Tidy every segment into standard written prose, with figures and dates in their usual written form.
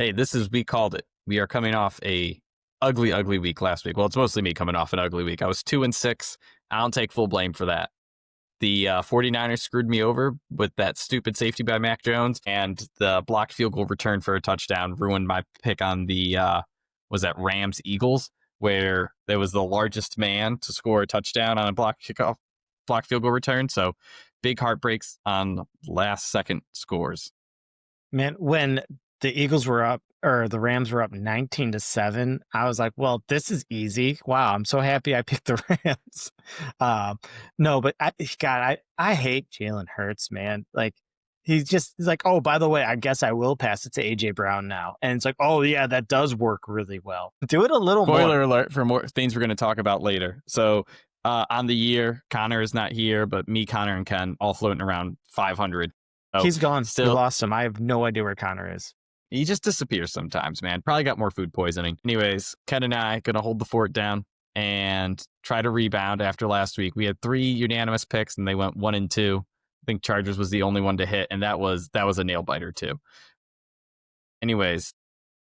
Hey, we called it. We are coming off a ugly, ugly week last week. Well, it's mostly me coming off an ugly week. I was 2-6. I don't take full blame for that. The 49ers screwed me over with that stupid safety by Mac Jones, and the blocked field goal return for a touchdown ruined my pick on the, was that Rams-Eagles, where there was the largest man to score a touchdown on a blocked field goal return. So big heartbreaks on last-second scores. Man, when the Eagles were up or the Rams were up 19-7, I was like, well, this is easy. Wow, I'm so happy I picked the Rams. No, but I hate Jalen Hurts, man. Like he's like, oh, by the way, I guess I will pass it to AJ Brown now. And it's like, oh yeah, that does work really well. Do it a little more. Spoiler alert for more things we're going to talk about later. So on the year, Connor is not here, but me, Connor, and Ken all floating around 500. So he's gone. Still, we lost him. I have no idea where Connor is. He just disappears sometimes, man. Probably got more food poisoning. Anyways, Ken and I going to hold the fort down and try to rebound after last week. We had 3 unanimous picks, and they went 1 and 2. I think Chargers was the only one to hit, and that was a nail biter too. Anyways,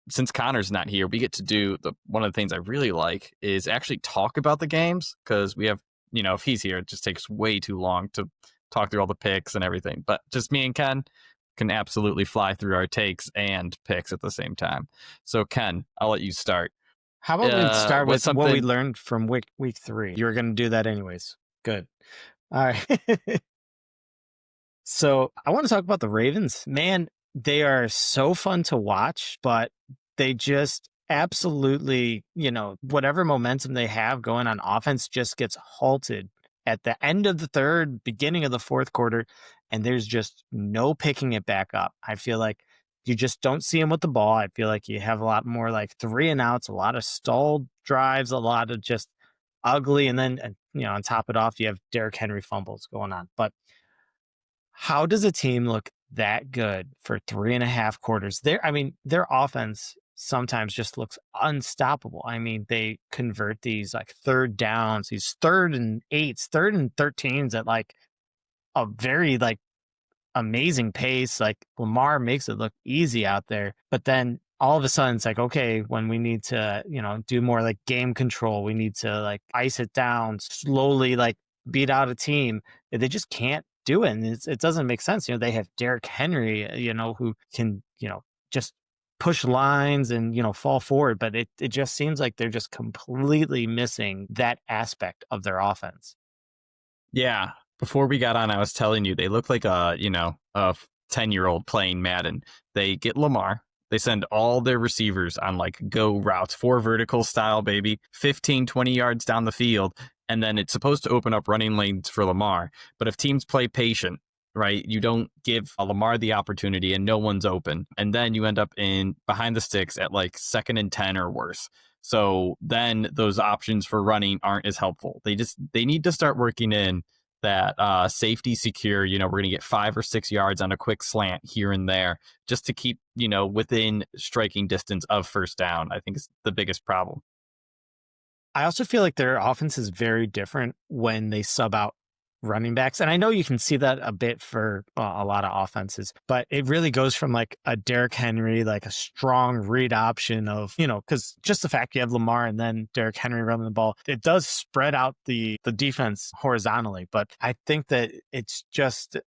since Connor's not here, we get to do one of the things I really like is actually talk about the games, because we have, if he's here, it just takes way too long to talk through all the picks and everything. But just me and Ken can absolutely fly through our takes and picks at the same time. So Ken, I'll let you start. How about we start with what we learned from week 3? You were going to do that anyways. Good. All right. So I want to talk about the Ravens. Man, they are so fun to watch, but they just absolutely, whatever momentum they have going on offense just gets halted at the end of the third, beginning of the fourth quarter, and there's just no picking it back up. I feel like you just don't see him with the ball. I feel like you have a lot more like 3 and outs, a lot of stalled drives, a lot of just ugly. And then, on top of it off, you have Derrick Henry fumbles going on. But how does a team look that good for 3.5 quarters? Their offense sometimes just looks unstoppable. I mean, they convert these like third downs, these 3rd and 8s, 3rd and 13s at like a very like amazing pace. Like Lamar makes it look easy out there, but then all of a sudden it's like, okay, when we need to, do more like game control, we need to like ice it down, slowly like beat out a team. They just can't do it. And it doesn't make sense. They have Derrick Henry, who can, just push lines and, fall forward. But it just seems like they're just completely missing that aspect of their offense. Yeah. Before we got on, I was telling you, they look like a 10-year-old playing Madden. They get Lamar. They send all their receivers on like go routes, 4 vertical style, baby, 15, 20 yards down the field. And then it's supposed to open up running lanes for Lamar. But if teams play patient, right, you don't give Lamar the opportunity and no one's open. And then you end up in behind the sticks at like 2nd and 10 or worse. So then those options for running aren't as helpful. They need to start working in that safety secure, we're going to get 5 or 6 yards on a quick slant here and there just to keep, within striking distance of first down. I think is the biggest problem. I also feel like their offense is very different when they sub out running backs. And I know you can see that a bit for a lot of offenses, but it really goes from like a Derrick Henry, like a strong read option of, because just the fact you have Lamar and then Derrick Henry running the ball, it does spread out the defense horizontally. But I think that it's just,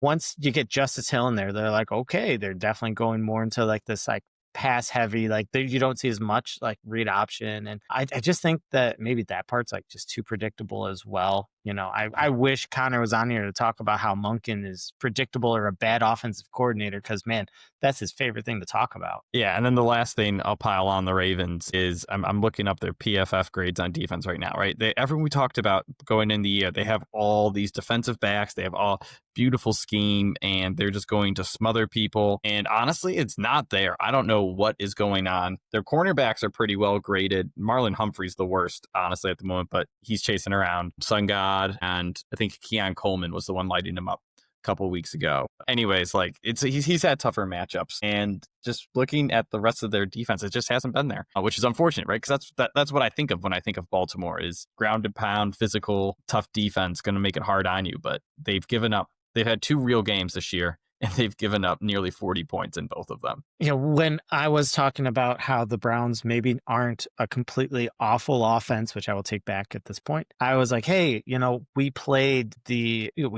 once you get Justice Hill in there, they're like, okay, they're definitely going more into like this like pass heavy, like you don't see as much like read option. And I just think that maybe that part's like just too predictable as well. I wish Connor was on here to talk about how Monken is predictable or a bad offensive coordinator, because man, that's his favorite thing to talk about. Yeah, and then the last thing I'll pile on the Ravens is I'm looking up their PFF grades on defense right now, right? Everyone we talked about going in the year, they have all these defensive backs, they have all beautiful scheme, and they're just going to smother people. And honestly, it's not there. I don't know what is going on. Their cornerbacks are pretty well graded. Marlon Humphrey's the worst, honestly, at the moment, but he's chasing around Sun God, and I think Keon Coleman was the one lighting him up couple of weeks ago. Anyways, like he's had tougher matchups, and just looking at the rest of their defense, it just hasn't been there, which is unfortunate, right? Because that's what I think of when I think of Baltimore is ground and pound, physical, tough defense, going to make it hard on you. But they've given up. They've had 2 real games this year, and they've given up nearly 40 points in both of them. When I was talking about how the Browns maybe aren't a completely awful offense, which I will take back at this point, I was like, hey, we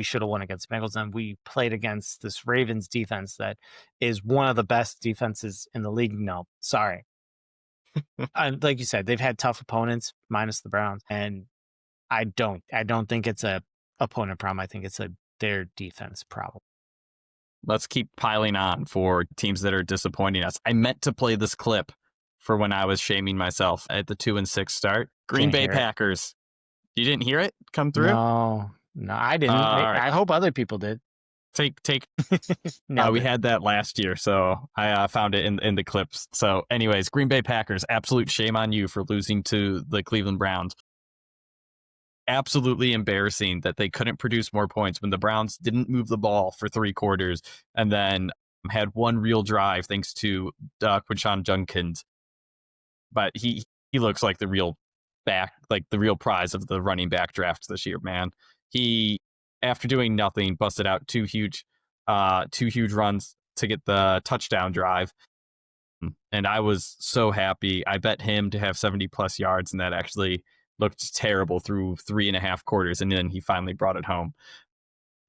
should have won against Bengals, and we played against this Ravens defense that is one of the best defenses in the league. No, sorry. Like you said, they've had tough opponents minus the Browns, and I don't think it's a opponent problem. I think it's their defense problem. Let's keep piling on for teams that are disappointing us. I meant to play this clip for when I was shaming myself at the 2-6 start. Green Bay Packers. You didn't hear it come through? No, I didn't. I hope other people did. Take. We had that last year, so I found it in the clips. So anyways, Green Bay Packers, absolute shame on you for losing to the Cleveland Browns. Absolutely embarrassing that they couldn't produce more points when the Browns didn't move the ball for 3 quarters and then had one real drive thanks to Quinshon Judkins. But he looks like the real prize of the running back draft this year, man. He, after doing nothing, busted out two huge runs to get the touchdown drive. And I was so happy. I bet him to have 70 plus yards, and that actually looked terrible through 3.5 quarters, and then he finally brought it home.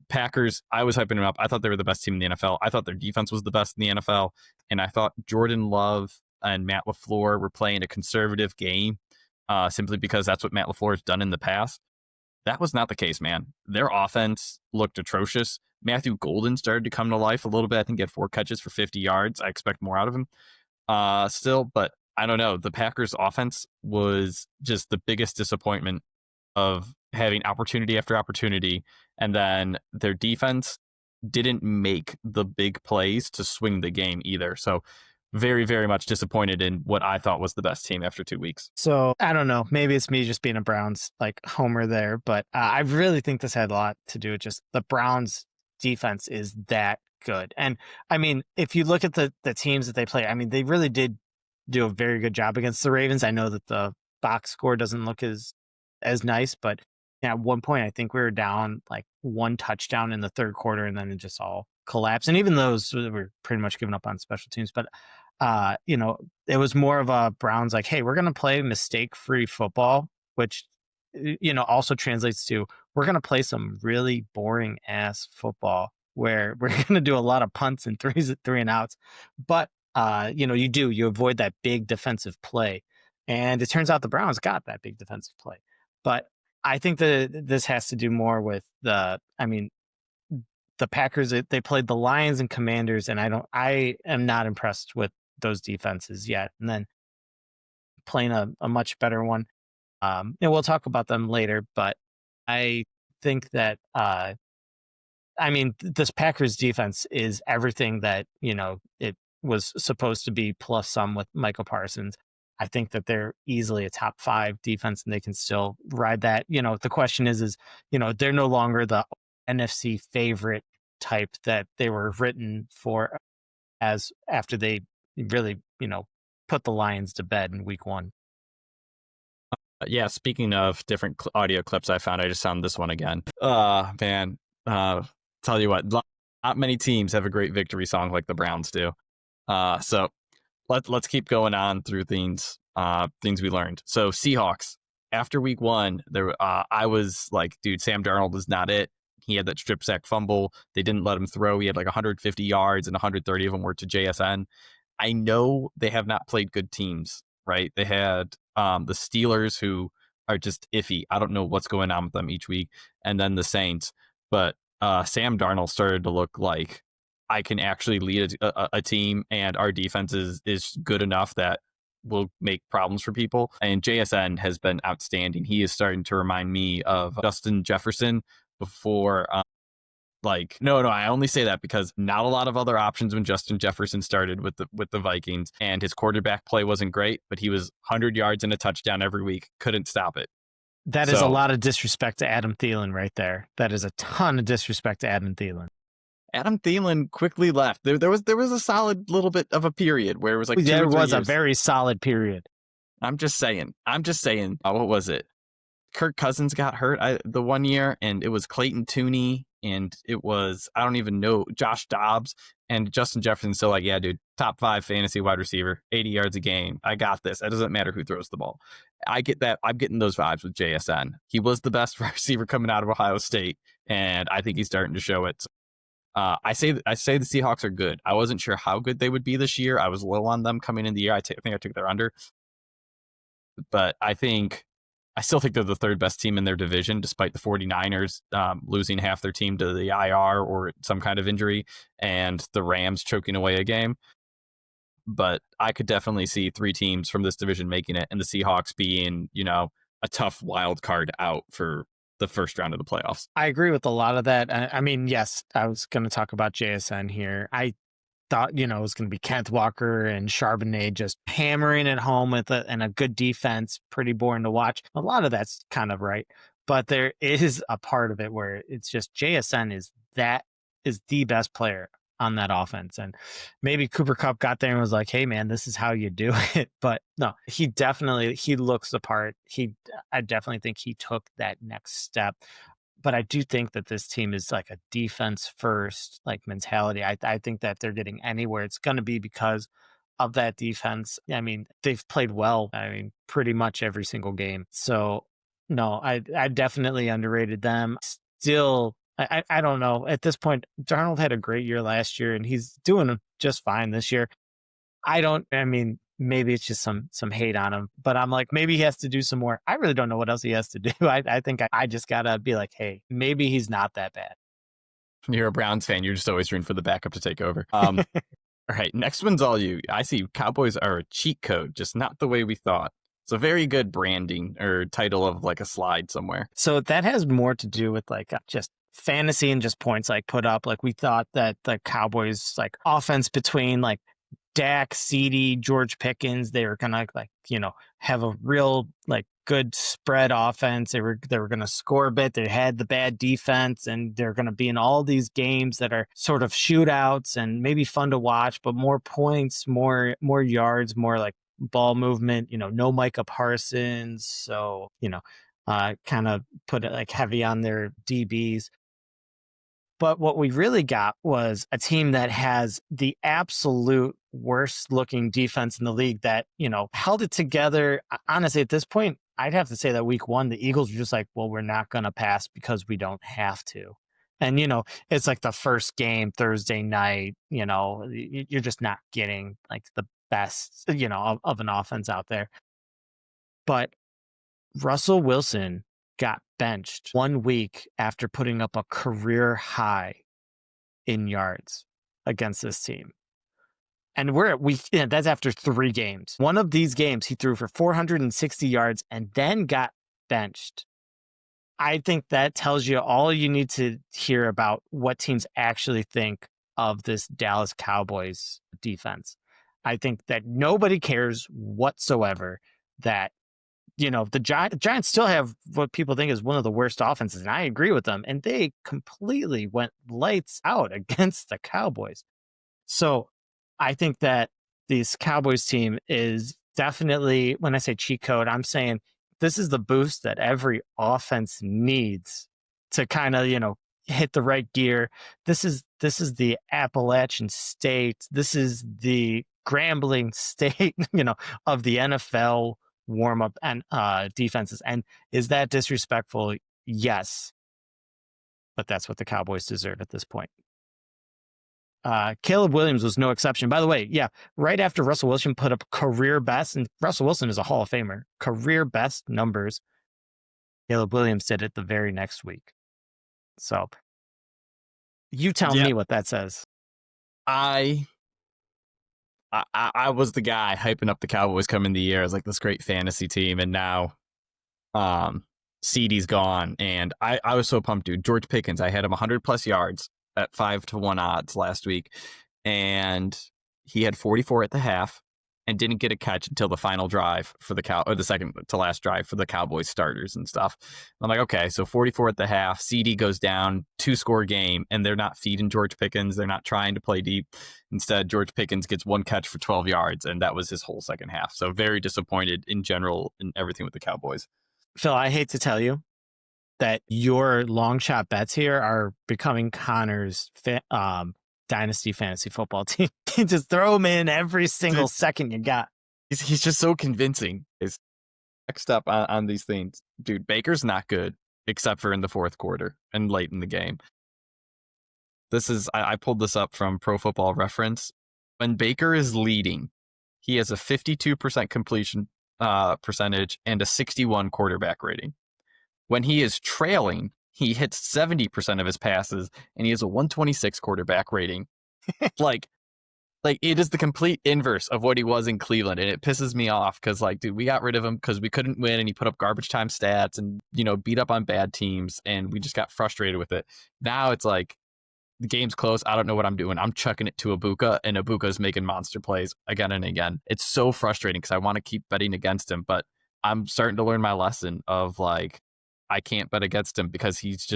Packers, I was hyping them up. I thought they were the best team in the NFL. I thought their defense was the best in the NFL, and I thought Jordan Love and Matt LaFleur were playing a conservative game simply because that's what Matt LaFleur has done in the past. That was not the case, man. Their offense looked atrocious. Matthew Golden started to come to life a little bit. I think he had 4 catches for 50 yards. I expect more out of him still, but I don't know. The Packers offense was just the biggest disappointment of having opportunity after opportunity. And then their defense didn't make the big plays to swing the game either. So very, very much disappointed in what I thought was the best team after 2 weeks. So I don't know. Maybe it's me just being a Browns homer there, but I really think this had a lot to do with just the Browns defense is that good. And I mean, if you look at the teams that they play, I mean, they really did do a very good job against the Ravens. I know that the box score doesn't look as nice, but at one point I think we were down 1 touchdown in the 3rd quarter, and then it just all collapsed. And even those were pretty much given up on special teams. But it was more of a Browns hey, we're gonna play mistake-free football, which also translates to we're gonna play some really boring ass football where we're gonna do a lot of punts and 3 and outs, but you avoid that big defensive play. And it turns out the Browns got that big defensive play. But I think that this has to do more with the Packers. They played the Lions and Commanders, and I am not impressed with those defenses yet. And then playing a much better one. And we'll talk about them later, but I think that, this Packers defense is everything that, it was supposed to be, plus some with Michael Parsons. I think that they're easily a top 5 defense, and they can still ride that. The question is, they're no longer the NFC favorite type that they were written for as after they really, put the Lions to bed in week 1. Yeah, speaking of different audio clips I just found this one again. Man, tell you what, not many teams have a great victory song like the Browns do. So let's keep going on through things we learned. So Seahawks, after week 1, I was like, dude, Sam Darnold is not it. He had that strip sack fumble. They didn't let him throw. He had 150 yards, and 130 of them were to JSN. I know they have not played good teams, right? They had the Steelers, who are just iffy. I don't know what's going on with them each week. And then the Saints. But Sam Darnold started to look like I can actually lead a team, and our defense is good enough that will make problems for people. And JSN has been outstanding. He is starting to remind me of Justin Jefferson before. No, I only say that because not a lot of other options when Justin Jefferson started with the Vikings, and his quarterback play wasn't great, but he was 100 yards and a touchdown every week. Couldn't stop it. That is a lot of disrespect to Adam Thielen right there. That is a ton of disrespect to Adam Thielen. Adam Thielen quickly left. There was a solid little bit of a period where it was there was a very solid period. I'm just saying. What was it? Kirk Cousins got hurt the one year, and it was Clayton Tooney and it was, I don't even know, Josh Dobbs and Justin Jefferson. So like, yeah, dude, top 5 fantasy wide receiver, 80 yards a game. I got this. It doesn't matter who throws the ball. I get that. I'm getting those vibes with JSN. He was the best receiver coming out of Ohio State, and I think he's starting to show it. I say the Seahawks are good. I wasn't sure how good they would be this year. I was low on them coming in the year. I think I took their under, but I still think they're the 3rd best team in their division, despite the 49ers losing half their team to the IR or some kind of injury, and the Rams choking away a game. But I could definitely see 3 teams from this division making it, and the Seahawks being, a tough wild card out for the first round of the playoffs. I agree with a lot of that. I mean, yes, I was going to talk about JSN here. I thought, it was going to be Kenneth Walker and Charbonnet just hammering it home and a good defense. Pretty boring to watch. A lot of that's kind of right. But there is a part of it where it's just JSN is the best player on that offense. And maybe Cooper Kupp got there and was like, hey man, this is how you do it. But no, he looks the part. I definitely think he took that next step. But I do think that this team is like a defense first like mentality. I think that they're getting anywhere, it's going to be because of that defense. I mean, they've played well. I mean, pretty much every single game. So no, I definitely underrated them. Still, I don't know. At this point, Darnold had a great year last year, and he's doing just fine this year. I mean, maybe it's just some hate on him, but I'm like, maybe he has to do some more. I really don't know what else he has to do. I think I just gotta be like, hey, maybe he's not that bad. You're a Browns fan. You're just always rooting for the backup to take over. All right, next one's all you. I see Cowboys are a cheat code, just not the way we thought. It's a very good branding or title of like a slide somewhere. So that has more to do with like just fantasy and just points like put up. Like we thought that the Cowboys like offense between like Dak, CD, George Pickens, they were gonna like, have a real like good spread offense. They were gonna score a bit. They had the bad defense, and they're gonna be in all these games that are sort of shootouts and maybe fun to watch, but more points, more yards, more like ball movement. No Micah Parsons, so kind of put it like heavy on their DBs. But what we really got was a team that has the absolute worst looking defense in the league that, held it together. Honestly, at this point, I'd have to say that week 1, the Eagles were just like, well, we're not going to pass because we don't have to. And, it's like the first game Thursday night, you're just not getting like the best, of an offense out there. But Russell Wilson got benched 1 week after putting up a career high in yards against this team. And we're at that's after 3 games. One of these games, he threw for 460 yards and then got benched. I think that tells you all you need to hear about what teams actually think of this Dallas Cowboys defense. I think that nobody cares whatsoever that the Giants still have what people think is one of the worst offenses, and I agree with them. And they completely went lights out against the Cowboys. So I think that this Cowboys team is definitely, when I say cheat code, I'm saying this is the boost that every offense needs to kind of, hit the right gear. This is the Appalachian State. This is the Grambling State, of the NFL warm-up and defenses. And is that disrespectful? Yes. But that's what the Cowboys deserve at this point. Caleb Williams was no exception. By the way, yeah, right after Russell Wilson put up career best, and Russell Wilson is a Hall of Famer, career best numbers, Caleb Williams did it the very next week. So you tell me what that says. I was the guy hyping up the Cowboys coming the year as like this great fantasy team, and now CD's gone, and I was so pumped, dude. George Pickens, I had him 100 plus yards at 5-1 odds last week, and he had 44 at the half and didn't get a catch until the final drive for the second to last drive for the Cowboys starters and stuff. I'm like, okay, so 44 at the half, CD goes down, 2-score game, and they're not feeding George Pickens. They're not trying to play deep. Instead, George Pickens gets 1 catch for 12 yards, and that was his whole second half. So very disappointed in general in everything with the Cowboys. Phil, I hate to tell you, that your long shot bets here are becoming Connor's dynasty fantasy football team. Just throw him in every single second you got. He's just so convincing. Next up on these things, dude, Baker's not good except for in the fourth quarter and late in the game. I pulled this up from Pro Football Reference. When Baker is leading, he has a 52% completion percentage and a 61 quarterback rating. When he is trailing, he hits 70% of his passes and he has a 126 quarterback rating. like it is the complete inverse of what he was in Cleveland, and it pisses me off because, like, dude, we got rid of him because we couldn't win, and he put up garbage time stats and, you know, beat up on bad teams, and we just got frustrated with it. Now it's like the game's close. I don't know what I'm doing. I'm chucking it to Ibuka, and Ibuka's making monster plays again and again. It's so frustrating because I want to keep betting against him, but I'm starting to learn my lesson of, like, I can't bet against him because he's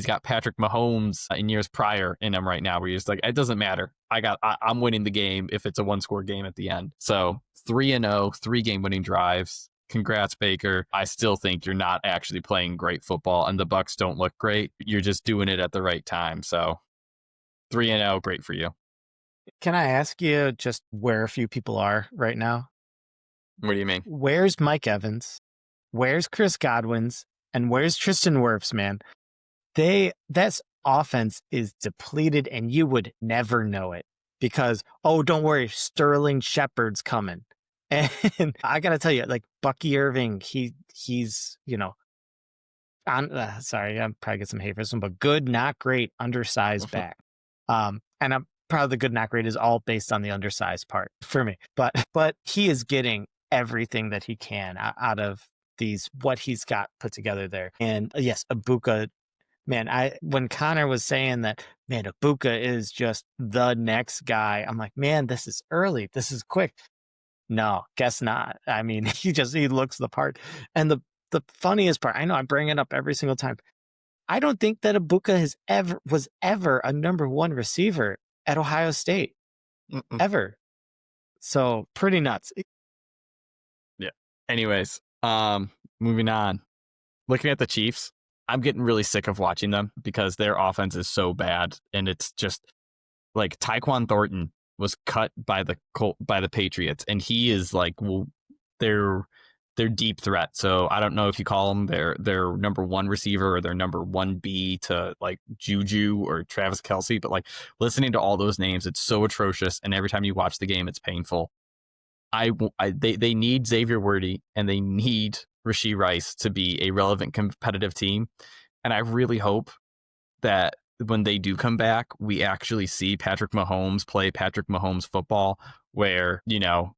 got Patrick Mahomes in years prior in him right now, where he's like, it doesn't matter. I'm winning the game if it's a 1-score game at the end. So 3-0, 3 game winning drives. Congrats, Baker. I still think you're not actually playing great football, and the Bucs don't look great. You're just doing it at the right time. So 3-0, great for you. Can I ask you just where a few people are right now? What do you mean? Where's Mike Evans? Where's Chris Godwin's? And where's Tristan Wirfs, man? That offense is depleted, and you would never know it because, oh, don't worry, Sterling Shepard's coming. And I got to tell you, like, Bucky Irving, he's, you know, sorry, I'm probably get some hate for this one, but good, not great, undersized back. And I'm proud the good, not great is all based on the undersized part for me. But he is getting everything that he can out of what he's got put together there. And yes, Ibuka, man, when Connor was saying that, man, Ibuka is just the next guy, I'm like, man, this is early. This is quick. No, guess not. I mean, he looks the part. And the funniest part, I know I bring it up every single time. I don't think that Ibuka was ever a number 1 receiver at Ohio State. Ever. So pretty nuts. Yeah. Anyways, moving on. Looking at the Chiefs, I'm getting really sick of watching them because their offense is so bad, and it's just like Tyquan Thornton was cut by the Patriots, and he is like, well, their deep threat. So I don't know if you call them their number 1 receiver or their number 1B to like Juju or Travis Kelce, but like listening to all those names, it's so atrocious, and every time you watch the game, it's painful. They need Xavier Worthy and they need Rashee Rice to be a relevant competitive team. And I really hope that when they do come back, we actually see Patrick Mahomes play Patrick Mahomes football where, you know,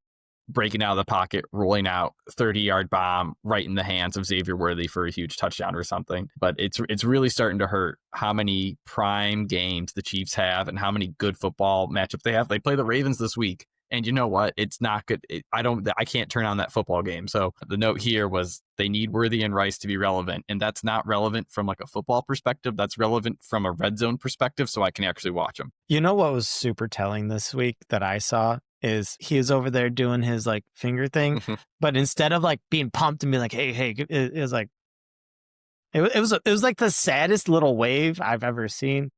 breaking out of the pocket, rolling out 30-yard bomb right in the hands of Xavier Worthy for a huge touchdown or something. But it's really starting to hurt how many prime games the Chiefs have and how many good football matchups they have. They play the Ravens this week. And you know what? It's not good. I can't turn on that football game. So the note here was they need Worthy and Rice to be relevant. And that's not relevant from like a football perspective. That's relevant from a red zone perspective. So I can actually watch them. You know what was super telling this week that I saw is he was over there doing his like finger thing. But instead of like being pumped and being like, hey, it was like, it was like the saddest little wave I've ever seen.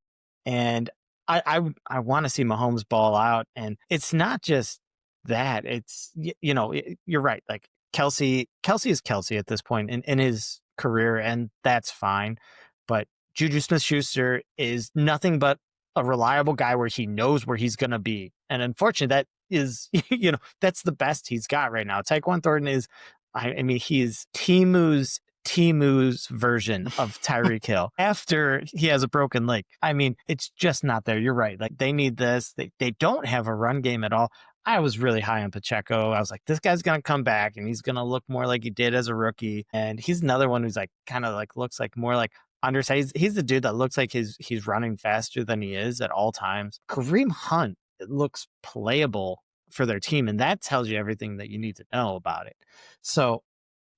And I want to see Mahomes ball out, and it's not just that. It's, you know, you're right. Like Kelce is Kelce at this point in his career, and that's fine. But Juju Smith-Schuster is nothing but a reliable guy where he knows where he's going to be. And unfortunately, that is, you know, that's the best he's got right now. Tyquan Thornton is, I mean, he's Timu's version of Tyreek Hill after he has a broken leg. I mean, it's just not there. You're right. Like they need this. They don't have a run game at all. I was really high on Pacheco. I was like, this guy's going to come back and he's going to look more like he did as a rookie. And he's another one who's like, kind of like, looks like more like undersized. He's the dude that looks like he's running faster than he is at all times. Kareem Hunt, it looks playable for their team. And that tells you everything that you need to know about it. So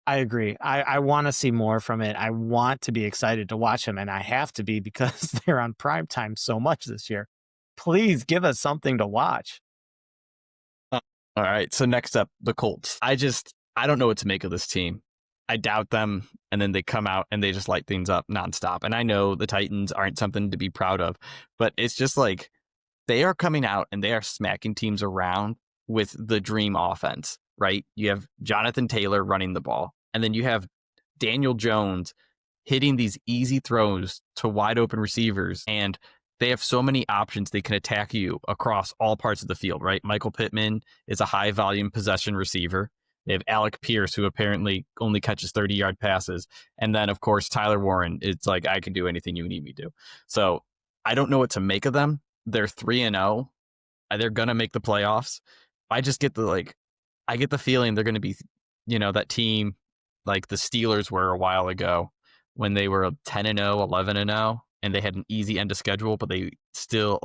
I agree. I want to see more from it. I want to be excited to watch them, and I have to be because they're on primetime so much this year. Please give us something to watch. All right. So next up, the Colts. I don't know what to make of this team. I doubt them, and then they come out and they just light things up nonstop. And I know the Titans aren't something to be proud of, but it's just like they are coming out and they are smacking teams around with the dream offense, right? You have Jonathan Taylor running the ball, and then you have Daniel Jones hitting these easy throws to wide open receivers, and they have so many options they can attack you across all parts of the field, right? Michael Pittman is a high volume possession receiver. They have Alec Pierce, who apparently only catches 30-yard passes. And then, of course, Tyler Warren. It's like, I can do anything you need me to. So I don't know what to make of them. They're 3-0. They're going to make the playoffs. I just get I get the feeling they're going to be, that team like the Steelers were a while ago when they were 10-0, 11-0, and they had an easy end of schedule, but they still,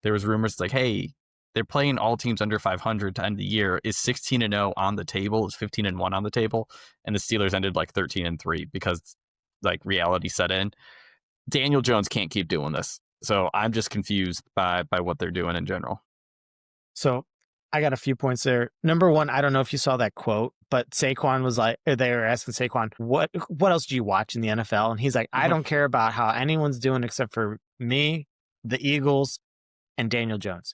there was rumors like, hey, they're playing all teams under 500 to end the year. Is 16-0 on the table? Is 15-1 on the table? And the Steelers ended 13-3 because reality set in. Daniel Jones can't keep doing this. So I'm just confused by what they're doing in general. So I got a few points there. Number one, I don't know if you saw that quote, but Saquon was like, they were asking Saquon, what else do you watch in the NFL? And he's like, I don't care about how anyone's doing except for me, the Eagles, and Daniel Jones.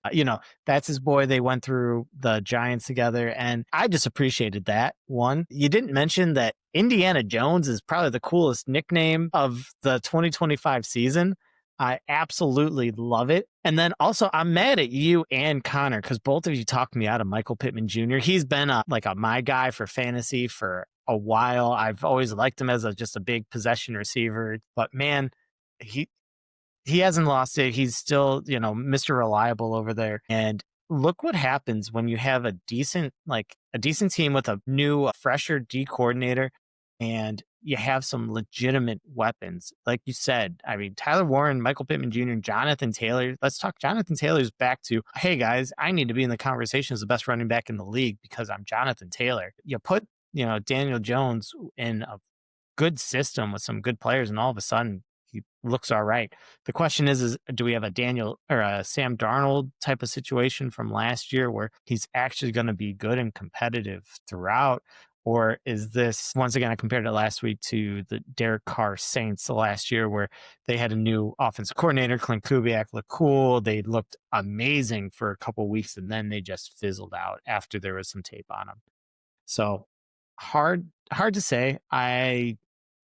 That's his boy. They went through the Giants together, and I just appreciated that. One, you didn't mention that Indiana Jones is probably the coolest nickname of the 2025 season. I absolutely love it. And then also, I'm mad at you and Connor because both of you talked me out of Michael Pittman Jr. He's been a my guy for fantasy for a while. I've always liked him as just a big possession receiver. But man, he hasn't lost it. He's still, Mr. Reliable over there. And look what happens when you have a decent team with a new, fresher D coordinator, and you have some legitimate weapons. Like you said, I mean, Tyler Warren, Michael Pittman Jr., Jonathan Taylor. Let's talk Jonathan Taylor's back to, hey guys, I need to be in the conversation as the best running back in the league because I'm Jonathan Taylor. You put, Daniel Jones in a good system with some good players, and all of a sudden he looks all right. The question is do we have a Daniel or a Sam Darnold type of situation from last year where he's actually going to be good and competitive throughout? Or is this, once again, I compared it last week to the Derek Carr Saints last year where they had a new offensive coordinator, Clint Kubiak looked cool. They looked amazing for a couple of weeks, and then they just fizzled out after there was some tape on them. So hard to say. I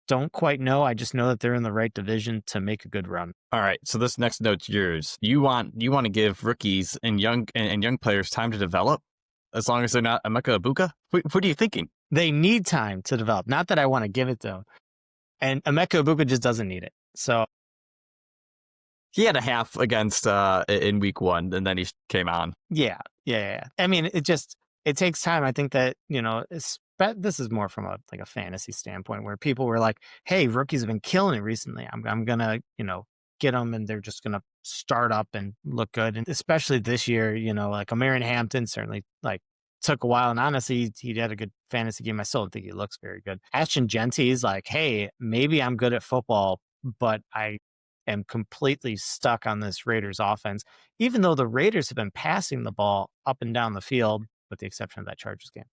don't quite know. I just know that they're in the right division to make a good run. All right. So this next note's yours. You want to give rookies and young players time to develop, as long as they're not Emeka Egbuka? What are you thinking? They need time to develop. Not that I want to give it though. And Emeka Egbuka just doesn't need it. So he had a half against in week 1, and then he came on. Yeah. I mean, it takes time. I think that, this is more from a fantasy standpoint where people were like, hey, rookies have been killing it recently. I'm going to, get them and they're just going to start up and look good. And especially this year, Marion Hampton certainly took a while. And honestly, he had a good fantasy game. I still don't think he looks very good. Ashton Genty's like, hey, maybe I'm good at football, but I am completely stuck on this Raiders offense, even though the Raiders have been passing the ball up and down the field, with the exception of that Chargers game.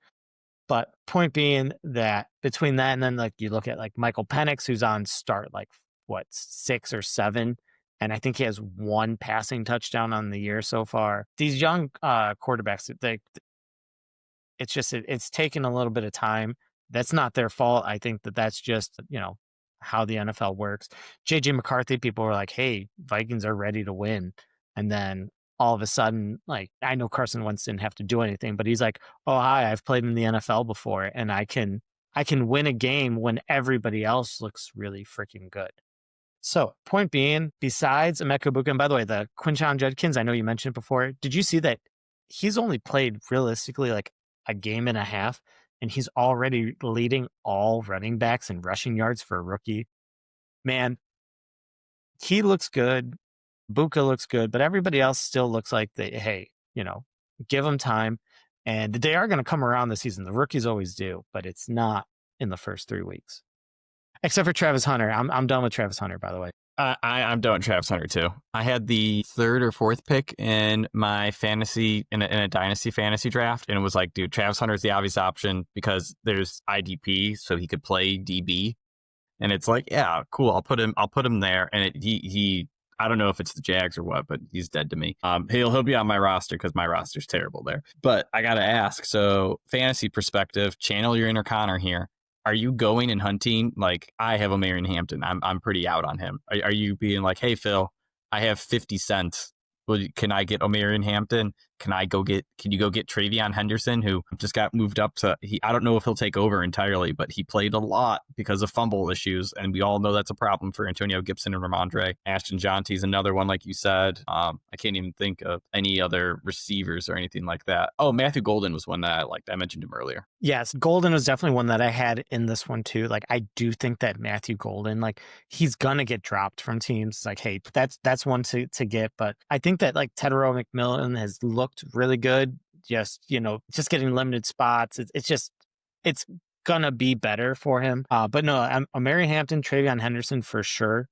But point being that between that and then you look at Michael Penix, who's on start 6 or 7, and I think he has 1 passing touchdown on the year so far. These young quarterbacks, it's taken a little bit of time. That's not their fault. I think that's just how the NFL works. JJ McCarthy, people were like, hey, Vikings are ready to win, and then all of a sudden, I know Carson Wentz didn't have to do anything, but he's like, oh, hi, I've played in the NFL before, and I can win a game when everybody else looks really freaking good. So, point being, besides Emeka Egbuka, and by the way, the Quinshon Judkins, I know you mentioned it before. Did you see that he's only played realistically a game and a half, and he's already leading all running backs in rushing yards for a rookie? Man, he looks good. Buka looks good, but everybody else still looks like give them time. And they are going to come around this season. The rookies always do, but it's not in the first 3 weeks. Except for Travis Hunter. I'm done with Travis Hunter, by the way. I'm doing Travis Hunter too. I had the third or fourth pick in my fantasy in a dynasty fantasy draft, and it was like, dude, Travis Hunter is the obvious option because there's IDP, so he could play DB, and it's like, yeah, cool. I'll put him there, and he. I don't know if it's the Jags or what, but he's dead to me. He'll be on my roster because my roster's terrible there. But I gotta ask, so fantasy perspective, channel your inner Connor here. Are you going and hunting? Like, I have O'Marion Hampton. I'm pretty out on him. Are you being like, hey Phil, I have 50 cents. Well, can I get O'Marion Hampton? Can you go get Travion Henderson, who just got moved up to I don't know if he'll take over entirely, but he played a lot because of fumble issues, and we all know that's a problem for Antonio Gibson and Ramondre. Ashton Jonty's another one, like you said. I can't even think of any other receivers or anything like that. Oh, Matthew Golden was one that I liked. I mentioned him earlier. Yes, Golden was definitely one that I had in this one too. Like, I do think that Matthew Golden, like, he's gonna get dropped from teams. Like, hey, that's one to get. But I think that like Tedero McMillan has looked really good. Just getting limited spots. It's gonna be better for him. But no, I'm Mary Hampton, Travion Henderson for sure.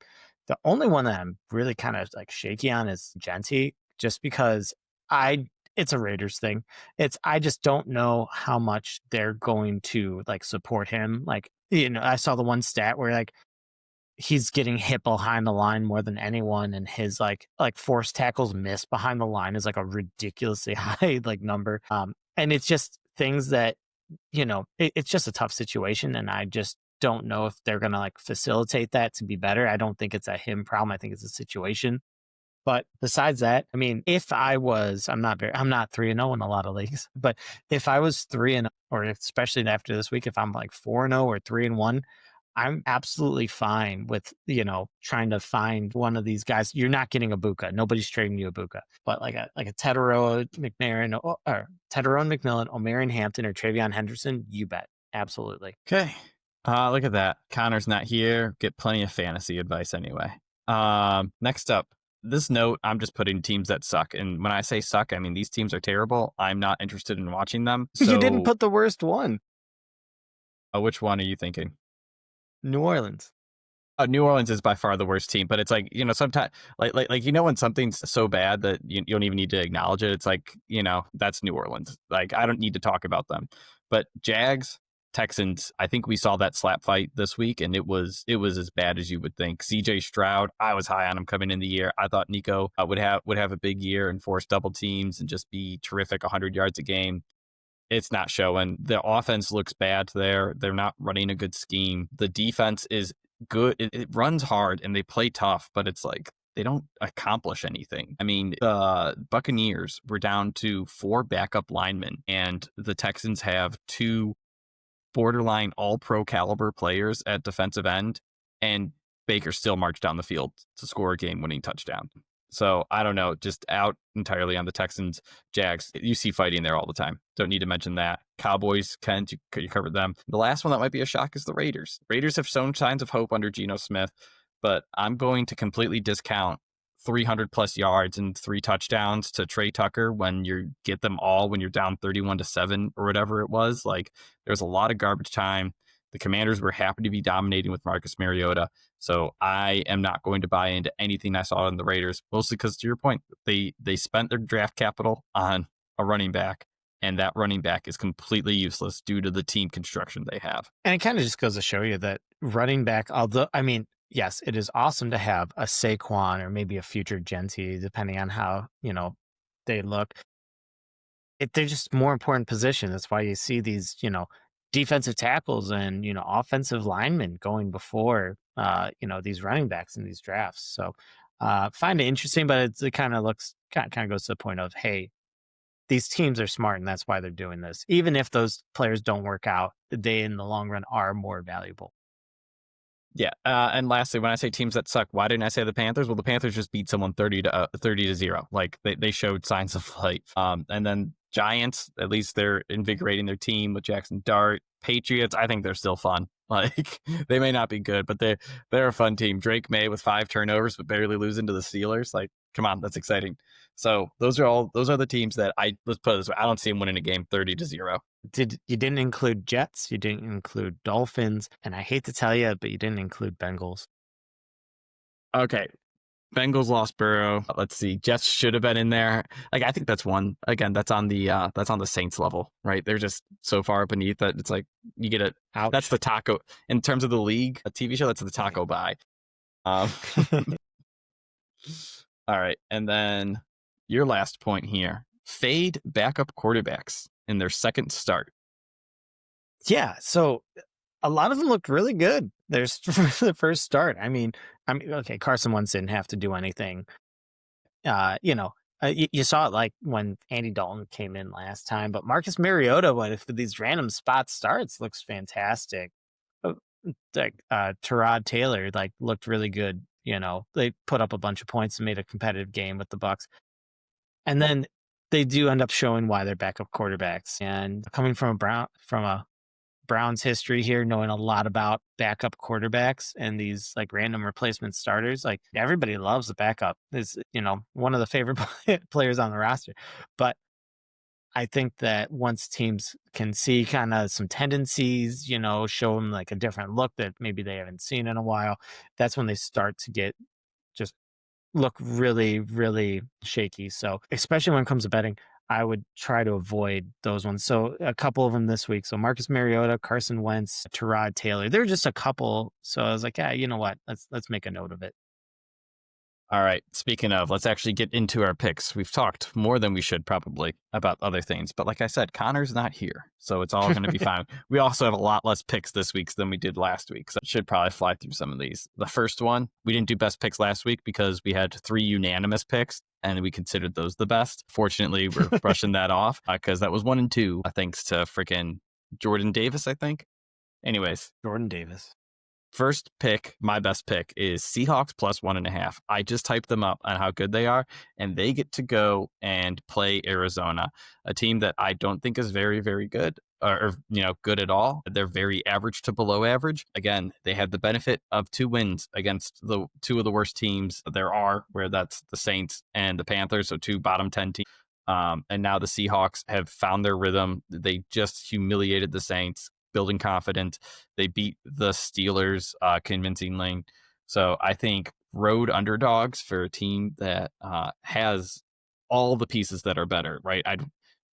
The only one that I'm really kind of like shaky on is Genty, just because it's a Raiders thing. I just don't know how much they're going to like support him. Like, I saw the one stat where like he's getting hit behind the line more than anyone, and his like forced tackles missed behind the line is like a ridiculously high like number. And it's just things that it's just a tough situation, and I just don't know if they're gonna like facilitate that to be better. I don't think it's a him problem. I think it's a situation. But besides that, I mean, if I was, I'm not 3-0 in a lot of leagues, but if I was 3-0, or especially after this week, if I'm like 4-0 or 3-1, I'm absolutely fine with, trying to find one of these guys. You're not getting a Buka. Nobody's trading you a Buka. But like a Tedero McMillan, or Tedero McMillan, O'Marion Hampton, or Travion Henderson, you bet. Absolutely. Okay. Look at that. Connor's not here. Get plenty of fantasy advice anyway. Next up, this note, I'm just putting teams that suck. And when I say suck, I mean these teams are terrible. I'm not interested in watching them. So, you didn't put the worst one. Which one are you thinking? New Orleans. New Orleans is by far the worst team, but it's like, sometimes like when something's so bad that you don't even need to acknowledge it. It's like, that's New Orleans. Like, I don't need to talk about them. But Jags, Texans, I think we saw that slap fight this week, and it was as bad as you would think. CJ Stroud, I was high on him coming in the year. I thought Nico would have a big year and force double teams and just be terrific, 100 yards a game. It's not showing. The offense looks bad there. They're not running a good scheme. The defense is good. It runs hard and they play tough, but it's like they don't accomplish anything. I mean, the Buccaneers were down to 4 backup linemen, and the Texans have 2 borderline all-pro caliber players at defensive end, and Baker still marched down the field to score a game-winning touchdown. So I don't know, just out entirely on the Texans. Jags, you see fighting there all the time. Don't need to mention that. Cowboys, Kent, you covered them. The last one that might be a shock is the Raiders. Raiders have shown signs of hope under Geno Smith, but I'm going to completely discount 300 plus yards and 3 touchdowns to Trey Tucker when you get them all when you're down 31-7 or whatever it was. Like, there's a lot of garbage time. The Commanders were happy to be dominating with Marcus Mariota. So I am not going to buy into anything I saw in the Raiders, mostly because, to your point, they spent their draft capital on a running back, and that running back is completely useless due to the team construction they have. And it kind of just goes to show you that running back, although, I mean, yes, it is awesome to have a Saquon or maybe a future Genty, depending on how, they look. They're just more important position. That's why you see these, defensive tackles and, offensive linemen going before, these running backs in these drafts. So find it interesting, but it kind of goes to the point of, hey, these teams are smart and that's why they're doing this. Even if those players don't work out, they in the long run are more valuable. Yeah. And lastly, when I say teams that suck, why didn't I say the Panthers? Well, the Panthers just beat someone 30-0. Like, they showed signs of life. And then Giants, at least they're invigorating their team with Jackson Dart. Patriots, I think they're still fun. Like, they may not be good, but they're a fun team. Drake May with 5 turnovers, but barely losing to the Steelers. Like, come on, that's exciting. So those are the teams that let's put it this way, I don't see them winning a game 30-0. You didn't include Jets, you didn't include Dolphins, and I hate to tell you, but you didn't include Bengals. Okay. Bengals lost Burrow. Let's see. Jets should have been in there. Like, I think that's one. Again, that's on the Saints level, right? They're just so far beneath that it's like you get it. That's the taco in terms of the league, a TV show. That's the taco buy. All right, and then your last point here: fade backup quarterbacks in their second start. Yeah, so a lot of them looked really good. There's the first start. I mean, okay, Carson Wentz didn't have to do anything. You know, you saw it like when Andy Dalton came in last time, but Marcus Mariota, with these random spot starts, looks fantastic. Uh, Like Tyrod Taylor, like looked really good. They put up a bunch of points and made a competitive game with the Bucks, and then they do end up showing why they're backup quarterbacks. And coming from a Browns history here, knowing a lot about backup quarterbacks and these like random replacement starters. Like everybody loves the backup. Is one of the favorite players on the roster. But I think that once teams can see kind of some tendencies, show them like a different look that maybe they haven't seen in a while, that's when they start to get just look really, really shaky. So, especially when it comes to betting, I would try to avoid those ones. So, a couple of them this week. So, Marcus Mariota, Carson Wentz, Tyrod Taylor. They're just a couple. So, I was like, yeah, you know what? Let's make a note of it. All right. Speaking of, let's actually get into our picks. We've talked more than we should probably about other things, but like I said, Connor's not here, so it's all going to be fine. We also have a lot less picks this week than we did last week, so I should probably fly through some of these. The first one, we didn't do best picks last week because we had 3 unanimous picks, and we considered those the best. Fortunately, we're brushing that off because that was 1 and 2, thanks to freaking Jordan Davis, I think. Anyways, Jordan Davis. First pick, my best pick, is Seahawks plus 1.5. I just typed them up on how good they are, and they get to go and play Arizona, a team that I don't think is very, very good or good at all. They're very average to below average. Again, they had the benefit of 2 wins against the 2 of the worst teams there are, where that's the Saints and the Panthers, so 2 bottom 10 teams. And now the Seahawks have found their rhythm. They just humiliated the Saints, building confidence. They beat the Steelers convincingly. So I think road underdogs for a team that has all the pieces that are better, right?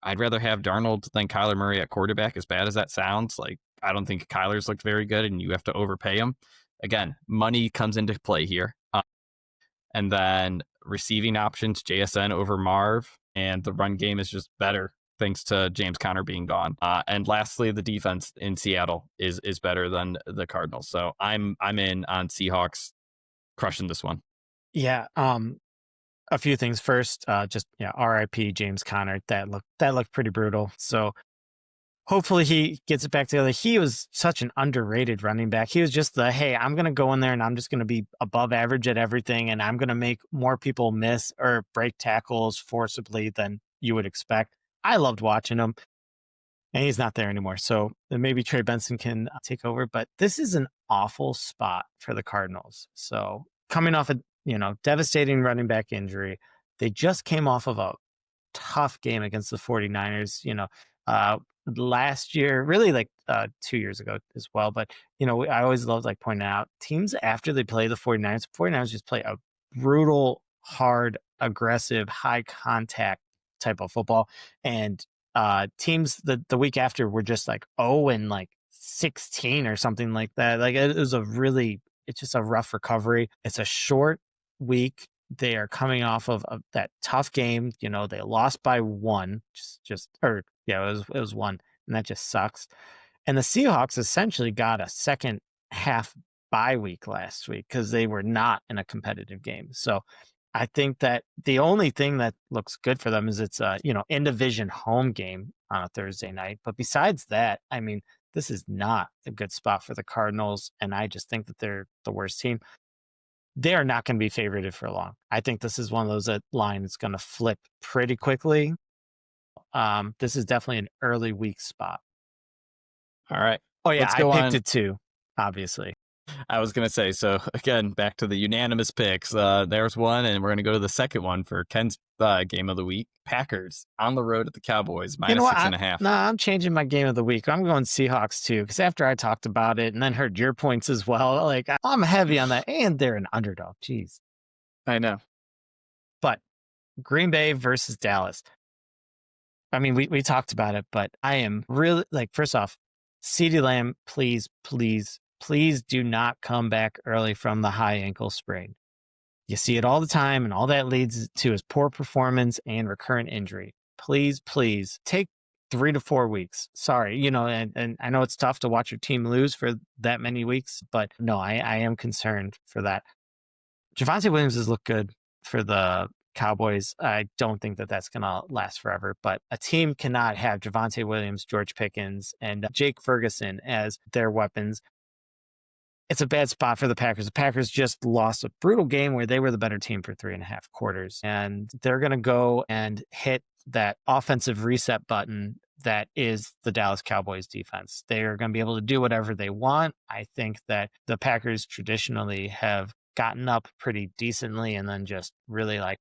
I'd rather have Darnold than Kyler Murray at quarterback, as bad as that sounds. Like, I don't think Kyler's looked very good, and you have to overpay him. Again, money comes into play here. And then receiving options, JSN over Marv, and the run game is just better thanks to James Conner being gone. And lastly, the defense in Seattle is better than the Cardinals. So I'm in on Seahawks crushing this one. Yeah. A few things first. R.I.P. James Conner. That looked pretty brutal. So hopefully he gets it back together. He was such an underrated running back. He was just hey, I'm going to go in there and I'm just going to be above average at everything, and I'm going to make more people miss or break tackles forcibly than you would expect. I loved watching him, and he's not there anymore. So maybe Trey Benson can take over, but this is an awful spot for the Cardinals. So coming off a devastating running back injury, they just came off of a tough game against the 49ers, last year, really like 2 years ago as well. But, I always love like pointing out teams after they play the 49ers just play a brutal, hard, aggressive, high contact type of football. And teams the week after were just like 0 and like 16 or something like that. Like it's just a rough recovery. It's a short week. They are coming off of that tough game. They lost by 1, it was 1, and that just sucks. And the Seahawks essentially got a second half bye week last week because they were not in a competitive game. So I think that the only thing that looks good for them is it's a in division home game on a Thursday night. But besides that, I mean, this is not a good spot for the Cardinals, and I just think that they're the worst team. They are not going to be favorited for long. I think this is one of those line that's going to flip pretty quickly. This is definitely an early week spot. All right. Oh yeah, I picked it too, obviously. I was going to say, so again, back to the unanimous picks. There's one, and we're going to go to the second one for Ken's game of the week. Packers on the road at the Cowboys, minus 6.5. I'm changing my game of the week. I'm going Seahawks too, because after I talked about it and then heard your points as well, like I'm heavy on that, and they're an underdog. Jeez. I know. But Green Bay versus Dallas. I mean, we talked about it, but I am really like, first off, CeeDee Lamb, please do not come back early from the high ankle sprain. You see it all the time, and all that leads to is poor performance and recurrent injury. Please take 3 to 4 weeks. Sorry, and I know it's tough to watch your team lose for that many weeks, but no, I am concerned for that. Javonte Williams has looked good for the Cowboys. I don't think that that's going to last forever, but a team cannot have Javonte Williams, George Pickens, and Jake Ferguson as their weapons. It's a bad spot for the Packers. The Packers just lost a brutal game where they were the better team for 3.5 quarters, and they're going to go and hit that offensive reset button that is the Dallas Cowboys defense. They are going to be able to do whatever they want. I think that the Packers traditionally have gotten up pretty decently and then just really like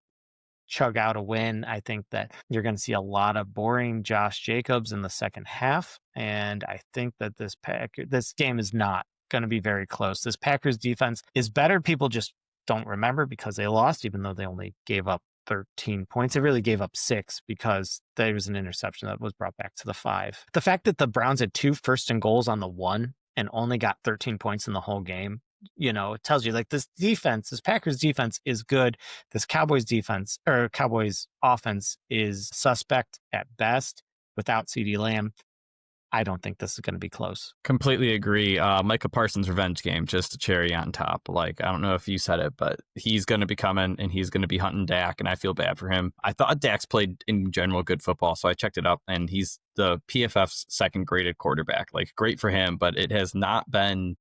chug out a win. I think that you're going to see a lot of boring Josh Jacobs in the second half, and I think that this game is not going to be very close. This Packers defense is better. People just don't remember because they lost, even though they only gave up 13 points. They really gave up 6 because there was an interception that was brought back to the 5. The fact that the Browns had 2 first and goals on the 1 and only got 13 points in the whole game, it tells you like this Packers defense is good. This Cowboys offense is suspect at best without CeeDee Lamb. I don't think this is going to be close. Completely agree. Micah Parsons' revenge game, just a cherry on top. Like, I don't know if you said it, but he's going to be coming and he's going to be hunting Dak, and I feel bad for him. I thought Dak's played in general good football, so I checked it up, and he's the PFF's second graded quarterback. Like, great for him, but it has not been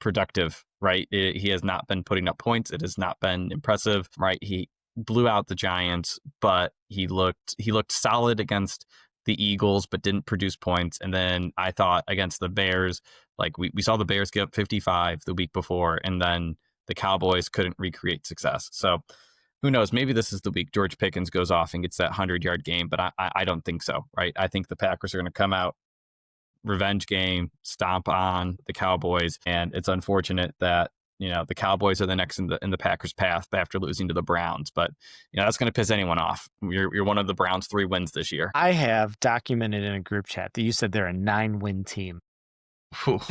productive, right? He has not been putting up points. It has not been impressive, right? He blew out the Giants, but he looked solid against the Eagles, but didn't produce points. And then I thought against the Bears, like we saw the Bears give up 55 the week before, and then the Cowboys couldn't recreate success. So who knows? Maybe this is the week George Pickens goes off and gets that 100-yard game, but I don't think so, right? I think the Packers are going to come out, revenge game, stomp on the Cowboys, and it's unfortunate that the Cowboys are the next in the Packers' path after losing to the Browns, but that's going to piss anyone off. You're one of the Browns' 3 wins this year. I have documented in a group chat that you said they're a 9-win team. Ooh,